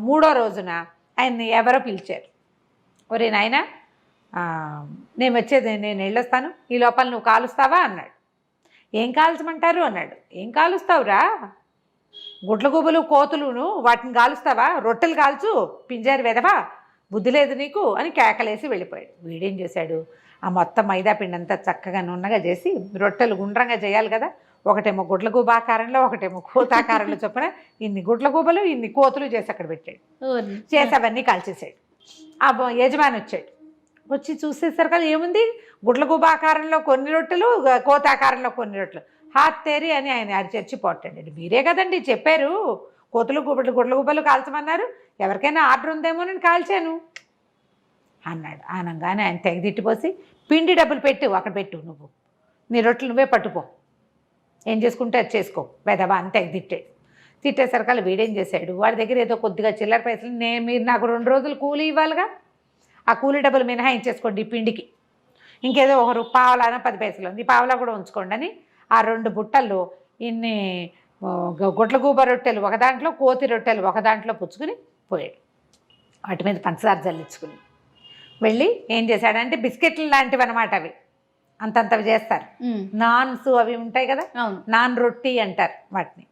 S2: 3వ రోజున ఆయన్ని ఎవరో పిలిచారు. ఒరే నాయన, నేను వెళ్ళొస్తాను, ఈ లోపల నువ్వు కాలుస్తావా అన్నాడు. ఏం కాల్చమంటారు అన్నాడు. ఏం కాలుస్తావురా, గుడ్లగూబలు కోతులును వాటిని కాలుస్తావా, రొట్టెలు కాల్చు పింజారి వెదవా, బుద్ధి లేదు నీకు అని కేకలేసి వెళ్ళిపోయాడు. వీడేం చేశాడు, ఆ మొత్తం మైదా పిండి అంతా చక్కగా నున్నగా చేసి రొట్టెలు గుండ్రంగా చేయాలి కదా, ఒకటేమో గుడ్లగూబ ఆకారంలో ఒకటేమో కోతాకారంలో చొప్పున ఇన్ని గుడ్లగూబలు ఇన్ని కోతులు చేసి అక్కడ పెట్టాడు. చేసి అవన్నీ కాల్చేసాడు. ఆ యజమాని వచ్చాడు. వచ్చి చూసేసరికి ఏముంది, గుడ్లగూబ ఆకారంలో కొన్ని రొట్టెలు, కోతాకారంలో కొన్ని రొట్టెలు. హాత్ తేరి అని ఆయన అరిచర్చి పోటాడు. మీరే కదండి చెప్పారు కోతులు గుడ్లగూబలు కాల్చమన్నారు, ఎవరికైనా ఆర్డర్ ఉందేమోనని కాల్చాను అన్నాడు. అనగానే ఆయన తెగదిట్టిపోసి, పిండి డబ్బులు పెట్టు, అక్కడ పెట్టు, నువ్వు నీ రొట్టెలు నువ్వే పట్టుపో, ఏం చేసుకుంటే అది చేసుకో వెదవా అని తెగదిట్టాడు. తిట్టేసరికి వీడేం చేశాడు, వాడి దగ్గర ఏదో కొద్దిగా చిల్లర పైసలు, మీరు నాకు 2 రోజులు కూలీ ఇవ్వాలిగా, ఆ కూలీ డబ్బులు మినహాయించేసుకోండి ఈ పిండికి, ఇంకేదో 1 పావలాన 10 పైసలు ఉంది, పావలా కూడా ఉంచుకోండి అని ఆ 2 బుట్టల్లో ఇన్ని గుడ్లగూబ రొట్టెలు ఒక దాంట్లో, కోతి రొట్టెలు ఒక దాంట్లో పుచ్చుకుని పోయాడు. వాటి మీద పంచదార జల్లించుకుని వెళ్ళి ఏం చేశాడంటే, బిస్కెట్లు లాంటివి అనమాట, అవి అంతంతవి చేస్తారు, నాన్స్ అవి ఉంటాయి కదా, నాన్ రొట్టి అంటారు వాటిని.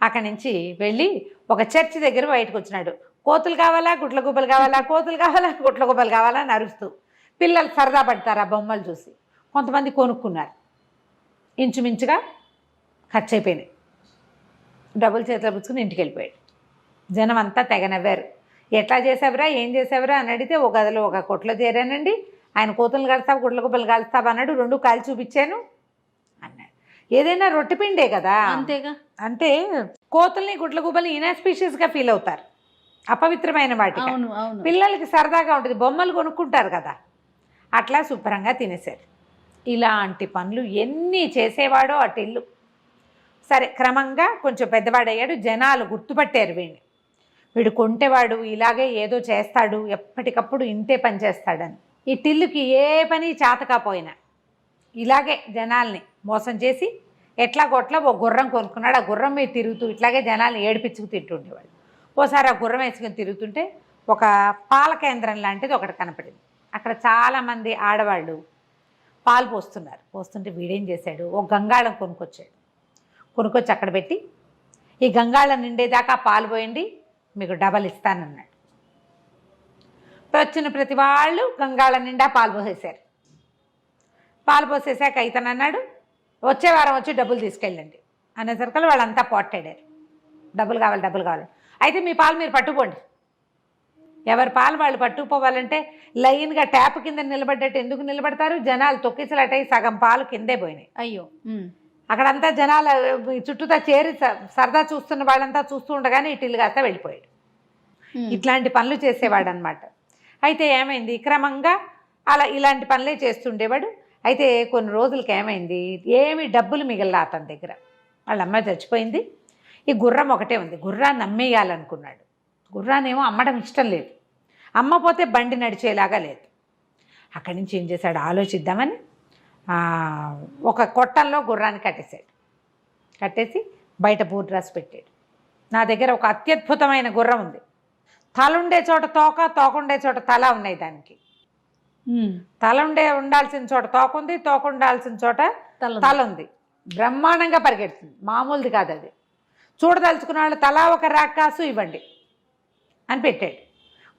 S2: అక్కడి నుంచి వెళ్ళి ఒక చర్చి దగ్గర బయటకు వచ్చినాడు. కోతులు కావాలా, గుడ్లగూబలు కావాలా, కోతులు కావాలా, గుడ్లగూబలు కావాలా అని అరుస్తూ. పిల్లలు సరదా పడతారు ఆ బొమ్మలు చూసి. కొంతమంది కొనుక్కున్నారు. ఇంచుమించుగా ఖర్చు అయిపోయినాయి. డబ్బులు చేతిలో పుచ్చుకుని ఇంటికి వెళ్ళిపోయాడు. జనం అంతా తెగ నవ్వారు. ఎట్లా చేసావురా, ఏం చేసావురా అని అడిగితే, ఒక గదిలో ఒక కొట్లో చేరానండి, ఆయన కోతులు కాలుస్తావు గుడ్లగూబలు కాలుస్తావు అన్నాడు, 2 కాల్చి చూపించాను అన్నాడు. ఏదైనా రొట్టె పిండే కదా,
S3: అంతేగా.
S2: అంటే కోతుల్ని గుడ్లగూబల్ని ఇనాస్పీషియస్గా ఫీల్ అవుతారు, అపవిత్రమైన వాటి. పిల్లలకి సరదాగా ఉంటుంది, బొమ్మలు కొనుక్కుంటారు కదా, అట్లా శుభ్రంగా తినేశారు. ఇలాంటి పనులు ఎన్ని చేసేవాడో అటిల్లు. సరే, క్రమంగా కొంచెం పెద్దవాడయ్యాడు. జనాలు గుర్తుపట్టారు వీడిని, వీడు కొంటేవాడు, ఇలాగే ఏదో చేస్తాడు, ఎప్పటికప్పుడు ఇంతే పని చేస్తాడని. ఈ టిల్లుకి ఏ పని చేతకపోయినా ఇలాగే జనాల్ని మోసం చేసి ఎట్లాగొట్లా ఒక గుర్రం కొనుక్కున్నాడు. ఆ గుర్రం మీద తిరుగుతూ ఇట్లాగే జనాల్ని ఏడిపించుకు తింటుండేవాడు. ఓసారి ఆ గుర్రం వేసుకుని తిరుగుతుంటే ఒక పాల కేంద్రం లాంటిది ఒకటి కనపడింది. అక్కడ చాలామంది ఆడవాళ్ళు పాలు పోస్తున్నారు. పోస్తుంటే వీడేం చేశాడు, ఒక గంగాళం కొనుక్కొచ్చాడు. కొనుక్కొచ్చి అక్కడ పెట్టి, ఈ గంగాళం నిండేదాకా పాలు పోయండి, మీకు డబల్ ఇస్తానన్నాడు. వచ్చిన ప్రతి వాళ్ళు గంగాళం నిండా పాలు పోసేశారు. పాలు పోసేసాక ఇతనన్నాడు, వచ్చే వారం వచ్చి డబ్బులు తీసుకెళ్ళండి అనేసరికి వాళ్ళంతా పోట్టాడారు. డబ్బులు కావాలి. అయితే మీ పాలు మీరు పట్టుకోండి. ఎవరి పాలు వాళ్ళు పట్టుకుపోవాలంటే లైన్గా ట్యాప్ కింద నిలబడ్డట్టు ఎందుకు నిలబడతారు, జనాలు తొక్కిసలాటై సగం పాలు కిందే పోయినాయి.
S3: అయ్యో,
S2: అక్కడంతా జనాలు చుట్టూతా చేరి సరదా చూస్తున్న వాళ్ళంతా చూస్తూ ఉండగానే ఇటీలు కాస్త వెళ్ళిపోయాడు. ఇట్లాంటి పనులు చేసేవాడు అనమాట. అయితే ఏమైంది, క్రమంగా అలా ఇలాంటి పనులే చేస్తుండేవాడు. అయితే కొన్ని రోజులకి ఏమైంది, ఏమి డబ్బులు మిగల్లా అతని దగ్గర. వాళ్ళ అమ్మాయి చచ్చిపోయింది. ఈ గుర్రం ఒకటే ఉంది. గుర్రాన్ని అమ్మేయాలనుకున్నాడు. గుర్రాన్నేమో అమ్మడం ఇష్టం లేదు, అమ్మపోతే బండి నడిచేలాగా లేదు. అక్కడి నుంచి ఏం చేశాడు, ఆలోచిద్దామని ఒక కొట్టంలో గుర్రాన్ని కట్టేశాడు. కట్టేసి బయట బూట్ రాసి పెట్టాడు. నా దగ్గర ఒక అత్యద్భుతమైన గుర్రం ఉంది, తలుండే చోట తోక, తోకుండే చోట తల ఉన్నాయి. దానికి తల ఉండాల్సిన చోట తోక ఉంది, తోక ఉండాల్సిన చోట తల ఉంది. బ్రహ్మాండంగా పరిగెడుతుంది, మామూలుది కాదు అది. చూడదలుచుకున్న వాళ్ళు తలా ఒక రాకాసు ఇవ్వండి అని పెట్టాడు.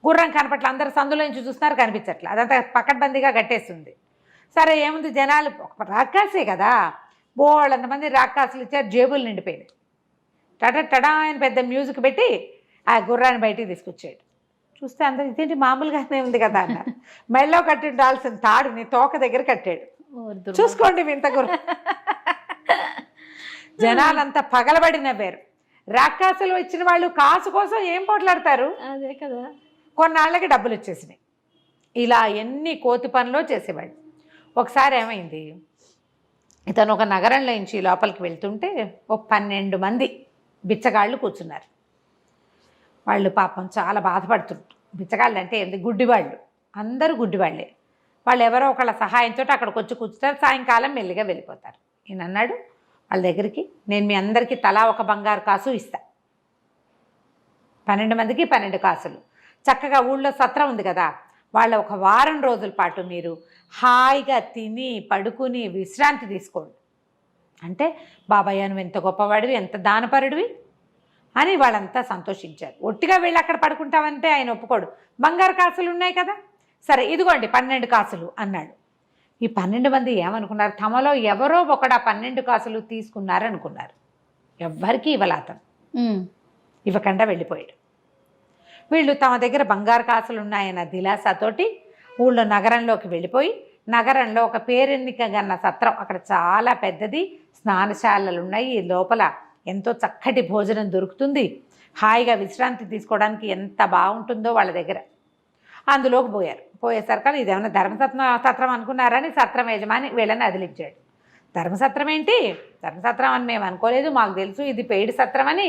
S2: గుర్రం కనపట్ల, అందరు సందులో నుంచి చూస్తున్నారు, కనిపించట్లే, అదంతా పకడ్బందీగా కట్టేస్తుంది. సరే ఏముంది, జనాలు ఒక రాకాసే కదా, బోళ్ళంతమంది రాకాసులు ఇచ్చారు, జేబులు నిండిపోయినాయి. టడా ఆయన పెద్ద మ్యూజిక్ పెట్టి ఆ గుర్రాన్ని బయటికి తీసుకొచ్చాడు. చూస్తే అందరూ ఇదేంటి మామూలుగానే ఉంది కదా అన్నారు. మెళ్ళో కట్టి ఉండాల్సిన తాడుని తోక దగ్గర కట్టాడు. చూసుకోండి వింత గుర్రం. జనాలంతా పగలబడి నవ్వారు. రాకాసులు ఇచ్చిన వాళ్ళు కాసు కోసం ఏం పోట్లాడతారు?
S3: అదే కదా.
S2: కొన్నాళ్ళకి డబ్బులు వచ్చేసినాయి. ఇలా ఎన్ని కోతి పనులు చేసేవాడు. ఒకసారి ఏమైంది, ఇతను ఒక నగరంలో నుంచి లోపలికి వెళ్తుంటే ఒక 12 మంది బిచ్చగాళ్ళు కూర్చున్నారు. వాళ్ళు పాపం చాలా బాధపడుతుంటారు. బిచ్చగాళ్ళు అంటే ఏంటి, గుడ్డివాళ్ళు, అందరూ గుడ్డివాళ్ళే. వాళ్ళు ఎవరో ఒకళ్ళ సహాయంతో అక్కడికి వచ్చి కూర్చుంటారు, సాయంకాలం మెల్లిగా వెళ్ళిపోతారు. ఈయన అన్నాడు వాళ్ళ దగ్గరికి, నేను మీ అందరికీ తలా ఒక బంగారు కాసు ఇస్తా. 12 మందికి 12 కాసులు. చక్కగా ఊళ్ళో సత్రం ఉంది కదా, వాళ్ళ ఒక వారం రోజుల పాటు మీరు హాయిగా తిని పడుకుని విశ్రాంతి తీసుకోండి. అంటే బాబాయ్య నువ్వు ఎంత గొప్పవాడివి, ఎంత దానపరుడివి అని వాళ్ళంతా సంతోషించారు. ఒట్టిగా వెళ్ళి అక్కడ పడుకుంటామంటే ఆయన ఒప్పుకోడు. బంగారు కాసులు ఉన్నాయి కదా, సరే ఇదిగోండి 12 కాసులు అన్నాడు. ఈ 12 మంది ఏమనుకున్నారు, తమలో ఎవరో ఒకడు 12 కాసులు తీసుకున్నారనుకున్నారు. ఎవ్వరికీ ఇవ్వలే అతను, ఇవ్వకుండా వెళ్ళిపోయాడు. వీళ్ళు తమ దగ్గర బంగారు కాసులు ఉన్నాయన్న దిలాసాతోటి ఊళ్ళో నగరంలోకి వెళ్ళిపోయి, నగరంలో ఒక పేరెన్నికగన్న సత్రం, అక్కడ చాలా పెద్దది, స్నానశాలలు ఉన్నాయి, లోపల ఎంతో చక్కటి భోజనం దొరుకుతుంది, హాయిగా విశ్రాంతి తీసుకోవడానికి ఎంత బాగుంటుందో వాళ్ళ దగ్గర. అందులోకి పోయారు. పోయేసరికి ఇదేమన్నా సత్రం అనుకున్నారని సత్రం యజమాని వీళ్ళని అదిలించాడు. ధర్మసత్రం ఏంటి, ధర్మసత్రం అని మేము అనుకోలేదు, మాకు తెలుసు ఇది పెయిడ్ సత్రం అని.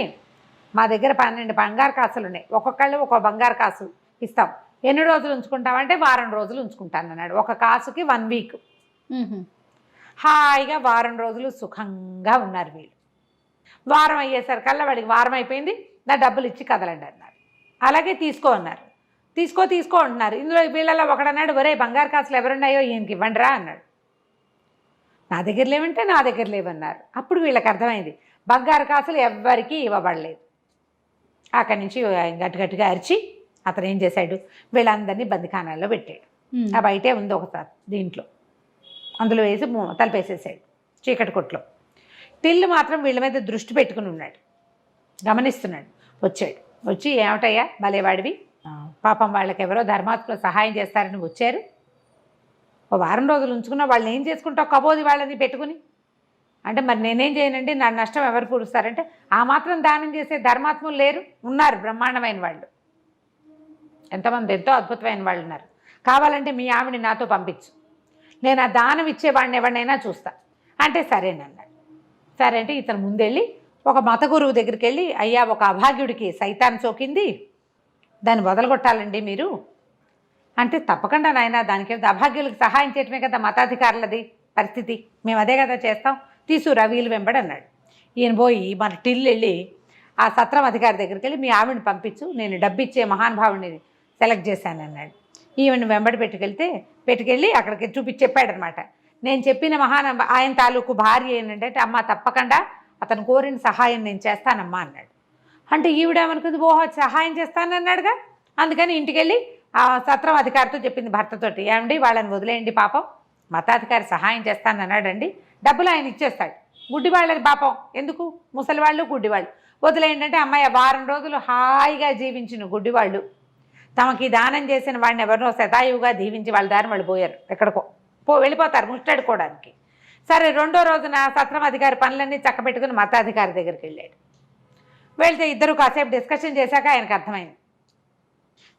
S2: మా దగ్గర 12 బంగారు కాసులు ఉన్నాయి, ఒక్కొక్కళ్ళు ఒక బంగారు కాసు ఇస్తాం. ఎన్ని రోజులు ఉంచుకుంటామంటే వారం రోజులు ఉంచుకుంటాను అన్నాడు. ఒక కాసుకి 1 వీక్. హాయిగా వారం రోజులు సుఖంగా ఉన్నారు వీళ్ళు. వారం అయ్యేసరికల్లా వాడికి వారం అయిపోయింది, నా డబ్బులు ఇచ్చి కదలండి అన్నారు. అలాగే తీసుకో అన్నారు. తీసుకో అంటున్నారు. ఇందులో వీళ్ళలో ఒకడన్నాడు, ఒరే బంగారు కాసులు ఎవరున్నాయో ఈయనకి ఇవ్వండిరా అన్నాడు. నా దగ్గర లేవంటే నా దగ్గర లేవన్నారు. అప్పుడు వీళ్ళకి అర్థమైంది బంగారు కాసులు ఎవ్వరికీ ఇవ్వబడలేదు. అక్కడి నుంచి గట్టిగా అరిచి అతను ఏం చేశాడు, వీళ్ళందరినీ బందిఖానాల్లో పెట్టాడు. ఆ బయటే ఉంది ఒకసారి దీంట్లో, అందులో వేసి తలపేసేసాడు చీకటి కొట్లో. టిల్లు మాత్రం వీళ్ళ మీద దృష్టి పెట్టుకుని ఉన్నాడు, గమనిస్తున్నాడు. వచ్చి ఏమిటయ్యా భలేవాడివి, పాపం వాళ్ళకి ఎవరో ధర్మాత్మలో సహాయం చేస్తారని వచ్చారు, ఓ వారం రోజులు ఉంచుకున్న వాళ్ళని ఏం చేసుకుంటావు కబోది వాళ్ళని పెట్టుకుని అంటే, మరి నేనేం చేయనండి, నా నష్టం ఎవరు పూడుస్తారంటే, ఆ మాత్రం దానం చేసే ధర్మాత్ములు లేరు, ఉన్నారు బ్రహ్మాండమైన వాళ్ళు, ఎంతమంది ఎంతో అద్భుతమైన వాళ్ళు ఉన్నారు. కావాలంటే మీ ఆవిడని నాతో పంపించు, నేను ఆ దానం ఇచ్చేవాడిని ఎవరినైనా చూస్తా అంటే సరేనన్నాడు. సరే అంటే ఇతను ముందెళ్ళి ఒక మత గురువు దగ్గరికి వెళ్ళి, అయ్యా ఒక అభాగ్యుడికి సైతాన్ సోకింది, దాన్ని వదలగొట్టాలండి మీరు అంటే, తప్పకుండా నాయన దానికి అభాగ్యులకు సహాయం చేయటమే కదా మతాధికారులది పరిస్థితి, మేము అదే కదా చేస్తాం, తీసుకురా వీలు వెంబడి అన్నాడు. ఈయన పోయి మన టిల్లు వెళ్ళి ఆ సత్రం అధికారి దగ్గరికి వెళ్ళి, మీ ఆవిడని పంపించు, నేను డబ్బిచ్చే మహానుభావుని సెలెక్ట్ చేశాను అన్నాడు. ఈవిని వెంబడి పెట్టుకెళ్ళి అక్కడికి చెప్పాడనమాట. నేను చెప్పిన ఆయన తాలూకు భార్య ఏంటంటే, అమ్మ తప్పకుండా అతను కోరిన సహాయం నేను చేస్తానమ్మా అన్నాడు. అంటే ఈవిడేమనుకుంది, ఓహో సహాయం చేస్తానన్నాడుగా, అందుకని ఇంటికి వెళ్ళి ఆ సత్రం అధికారితో చెప్పింది భర్తతోటి, ఏమండి వాళ్ళని వదిలేయండి, పాపం మతాధికారి సహాయం చేస్తానన్నాడండి, డబ్బులు ఆయన ఇచ్చేస్తాడు, గుడ్డివాళ్ళని పాపం ఎందుకు, ముసలివాళ్ళు గుడ్డివాళ్ళు వదిలేయండి అంటే, అమ్మాయి వారం రోజులు హాయిగా జీవించిన గుడ్డివాళ్ళు తమకి దానం చేసిన వాడిని ఎవరినో శతాయువుగా దీవించి వాళ్ళ దారిని వాళ్ళు పోయారు, ఎక్కడికో వెళ్ళిపోతారు ముష్టడుకోవడానికి. సరే రెండో రోజున సత్రం అధికారి పనులన్నీ చక్కబెట్టుకుని మతాధికారి దగ్గరికి వెళ్ళాడు. వెళ్తే ఇద్దరు కాసేపు డిస్కషన్ చేశాక ఆయనకు అర్థమైంది,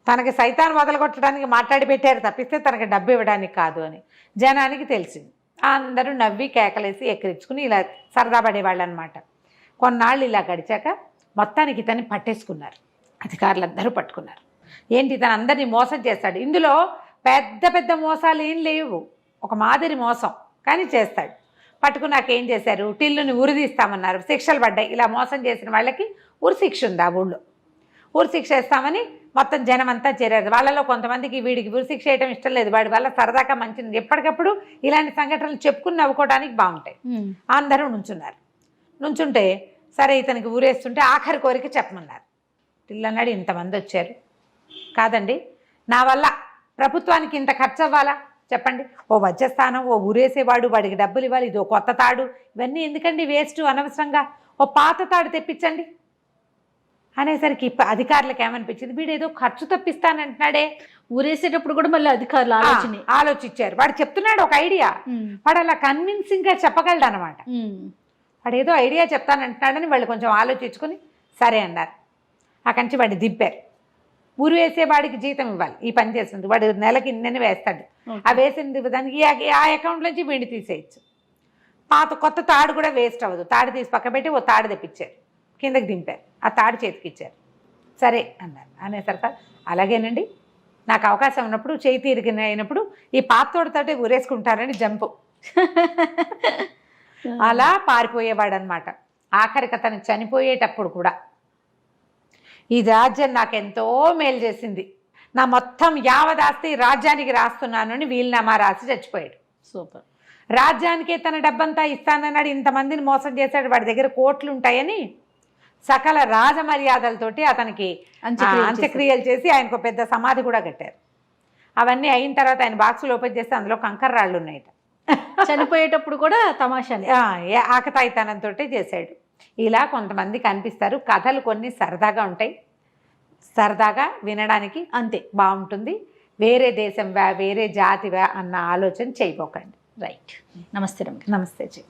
S2: తనకి సైతాన్ వదలగొట్టడానికి మాట్లాడి పెట్టారు తప్పిస్తే తనకి డబ్బు ఇవ్వడానికి కాదు అని జనానికి తెలిసింది. అందరూ నవ్వి కేకలేసి ఎక్కిరించుకుని ఇలా సరదా పడేవాళ్ళు అనమాట. కొన్నాళ్ళు ఇలా గడిచాక మొత్తానికి ఇతన్ని పట్టేసుకున్నారు, అధికారులందరూ పట్టుకున్నారు. ఏంటి ఇతను అందరినీ మోసం చేస్తాడు, ఇందులో పెద్ద పెద్ద మోసాలు ఏం లేవు, ఒక మాదిరి మోసం కానీ చేస్తాడు. పట్టుకున్నాక ఏం చేశారు, టిల్లుని ఉరిదీస్తామన్నారు, శిక్షలు పడ్డాయి. ఇలా మోసం చేసిన వాళ్ళకి ఉరి శిక్ష ఉంది ఆ ఊళ్ళో, ఉరి శిక్ష వేస్తామని మొత్తం జనం అంతా చేరారు. వాళ్ళలో కొంతమందికి వీడికి ఉరి శిక్ష వేయటం ఇష్టం లేదు, వాడి వల్ల సరదాగా మంచిది, ఎప్పటికప్పుడు ఇలాంటి సంఘటనలు చెప్పుకుని నవ్వుకోవడానికి బాగుంటాయి. అందరూ నుంచుంటే సరే ఇతనికి ఊరేస్తుంటే ఆఖరి కోరిక చెప్పమన్నారు. టిల్లు అన్నాడు, ఇంతమంది వచ్చారు కాదండి, నా వల్ల ప్రభుత్వానికి ఇంత ఖర్చు అవ్వాలా చెప్పండి, ఓ వజ్రస్థానం, ఓ ఊరేసేవాడు, వాడికి డబ్బులు ఇవ్వాలి, ఇది ఓ కొత్త తాడు, ఇవన్నీ ఎందుకండి వేస్ట్ అనవసరంగా, ఓ పాత తాడు తెప్పించండి అనేసరికి అధికారులకు ఏమనిపించింది, వీడు ఏదో ఖర్చు తప్పిస్తానంటున్నాడే,
S3: ఊరేసేటప్పుడు కూడా మళ్ళీ అధికారులు
S2: ఆలోచించారు. వాడు చెప్తున్నాడు ఒక ఐడియా, వాడు అలా కన్విన్సింగ్గా చెప్పగలడు అనమాట. వాడు ఏదో ఐడియా చెప్తానంటున్నాడని వాళ్ళు కొంచెం ఆలోచించుకుని సరే అన్నారు. అక్కడి నుంచి వాడిని దింపారు. ఊరు వేసేవాడికి జీతం ఇవ్వాలి, ఈ పని చేస్తుంది వాడు, నెలకి ఇన్నని వేస్తాడు. ఆ వేసిన దానికి ఆ అకౌంట్ నుంచి వీడిని తీసేయచ్చు. కొత్త తాడు కూడా వేస్ట్ అవ్వదు. తాడు తీసి పక్క పెట్టి ఓ తాడు తెప్పించారు, కిందకి దింపారు, ఆ తాడు చేతికి ఇచ్చారు. సరే అన్నారు. అనేసరికి అలాగేనండి, నాకు అవకాశం ఉన్నప్పుడు చేయి తీరిగిన అయినప్పుడు ఈ పాతోడితోటే ఊరేసుకుంటారని జంపు. అలా పారిపోయేవాడు అనమాట. ఆఖరికి అతను చనిపోయేటప్పుడు కూడా ఈ రాజ్యం నాకెంతో మేలు చేసింది, నా మొత్తం యావదాస్తి రాజ్యానికి రాస్తున్నాను అని వీలునామా రాసి చచ్చిపోయాడు.
S1: సూపర్.
S2: రాజ్యానికే తన డబ్బంతా ఇస్తానన్నాడు, ఇంతమందిని మోసం చేశాడు, వాడి దగ్గర కోట్లు ఉంటాయని సకల రాజమర్యాదలతోటి అతనికి అంత్యక్రియలు చేసి ఆయనకు పెద్ద సమాధి కూడా కట్టారు. అవన్నీ అయిన తర్వాత ఆయన బాక్సులు ఓపెన్ చేస్తే అందులో కంకర రాళ్ళు ఉన్నాయట.
S3: చనిపోయేటప్పుడు కూడా తమాషానే,
S2: ఆకతాయితనంతో చేశాడు. ఇలా కొంతమంది కనిపిస్తారు. కథలు కొన్ని సరదాగా ఉంటాయి, సరదాగా వినడానికి
S3: అంతే
S2: బాగుంటుంది. వేరే దేశం వేరే జాతివా అన్న ఆలోచన చేయబోకండి.
S3: రైట్. నమస్తే రమ్య.
S2: నమస్తే జీ.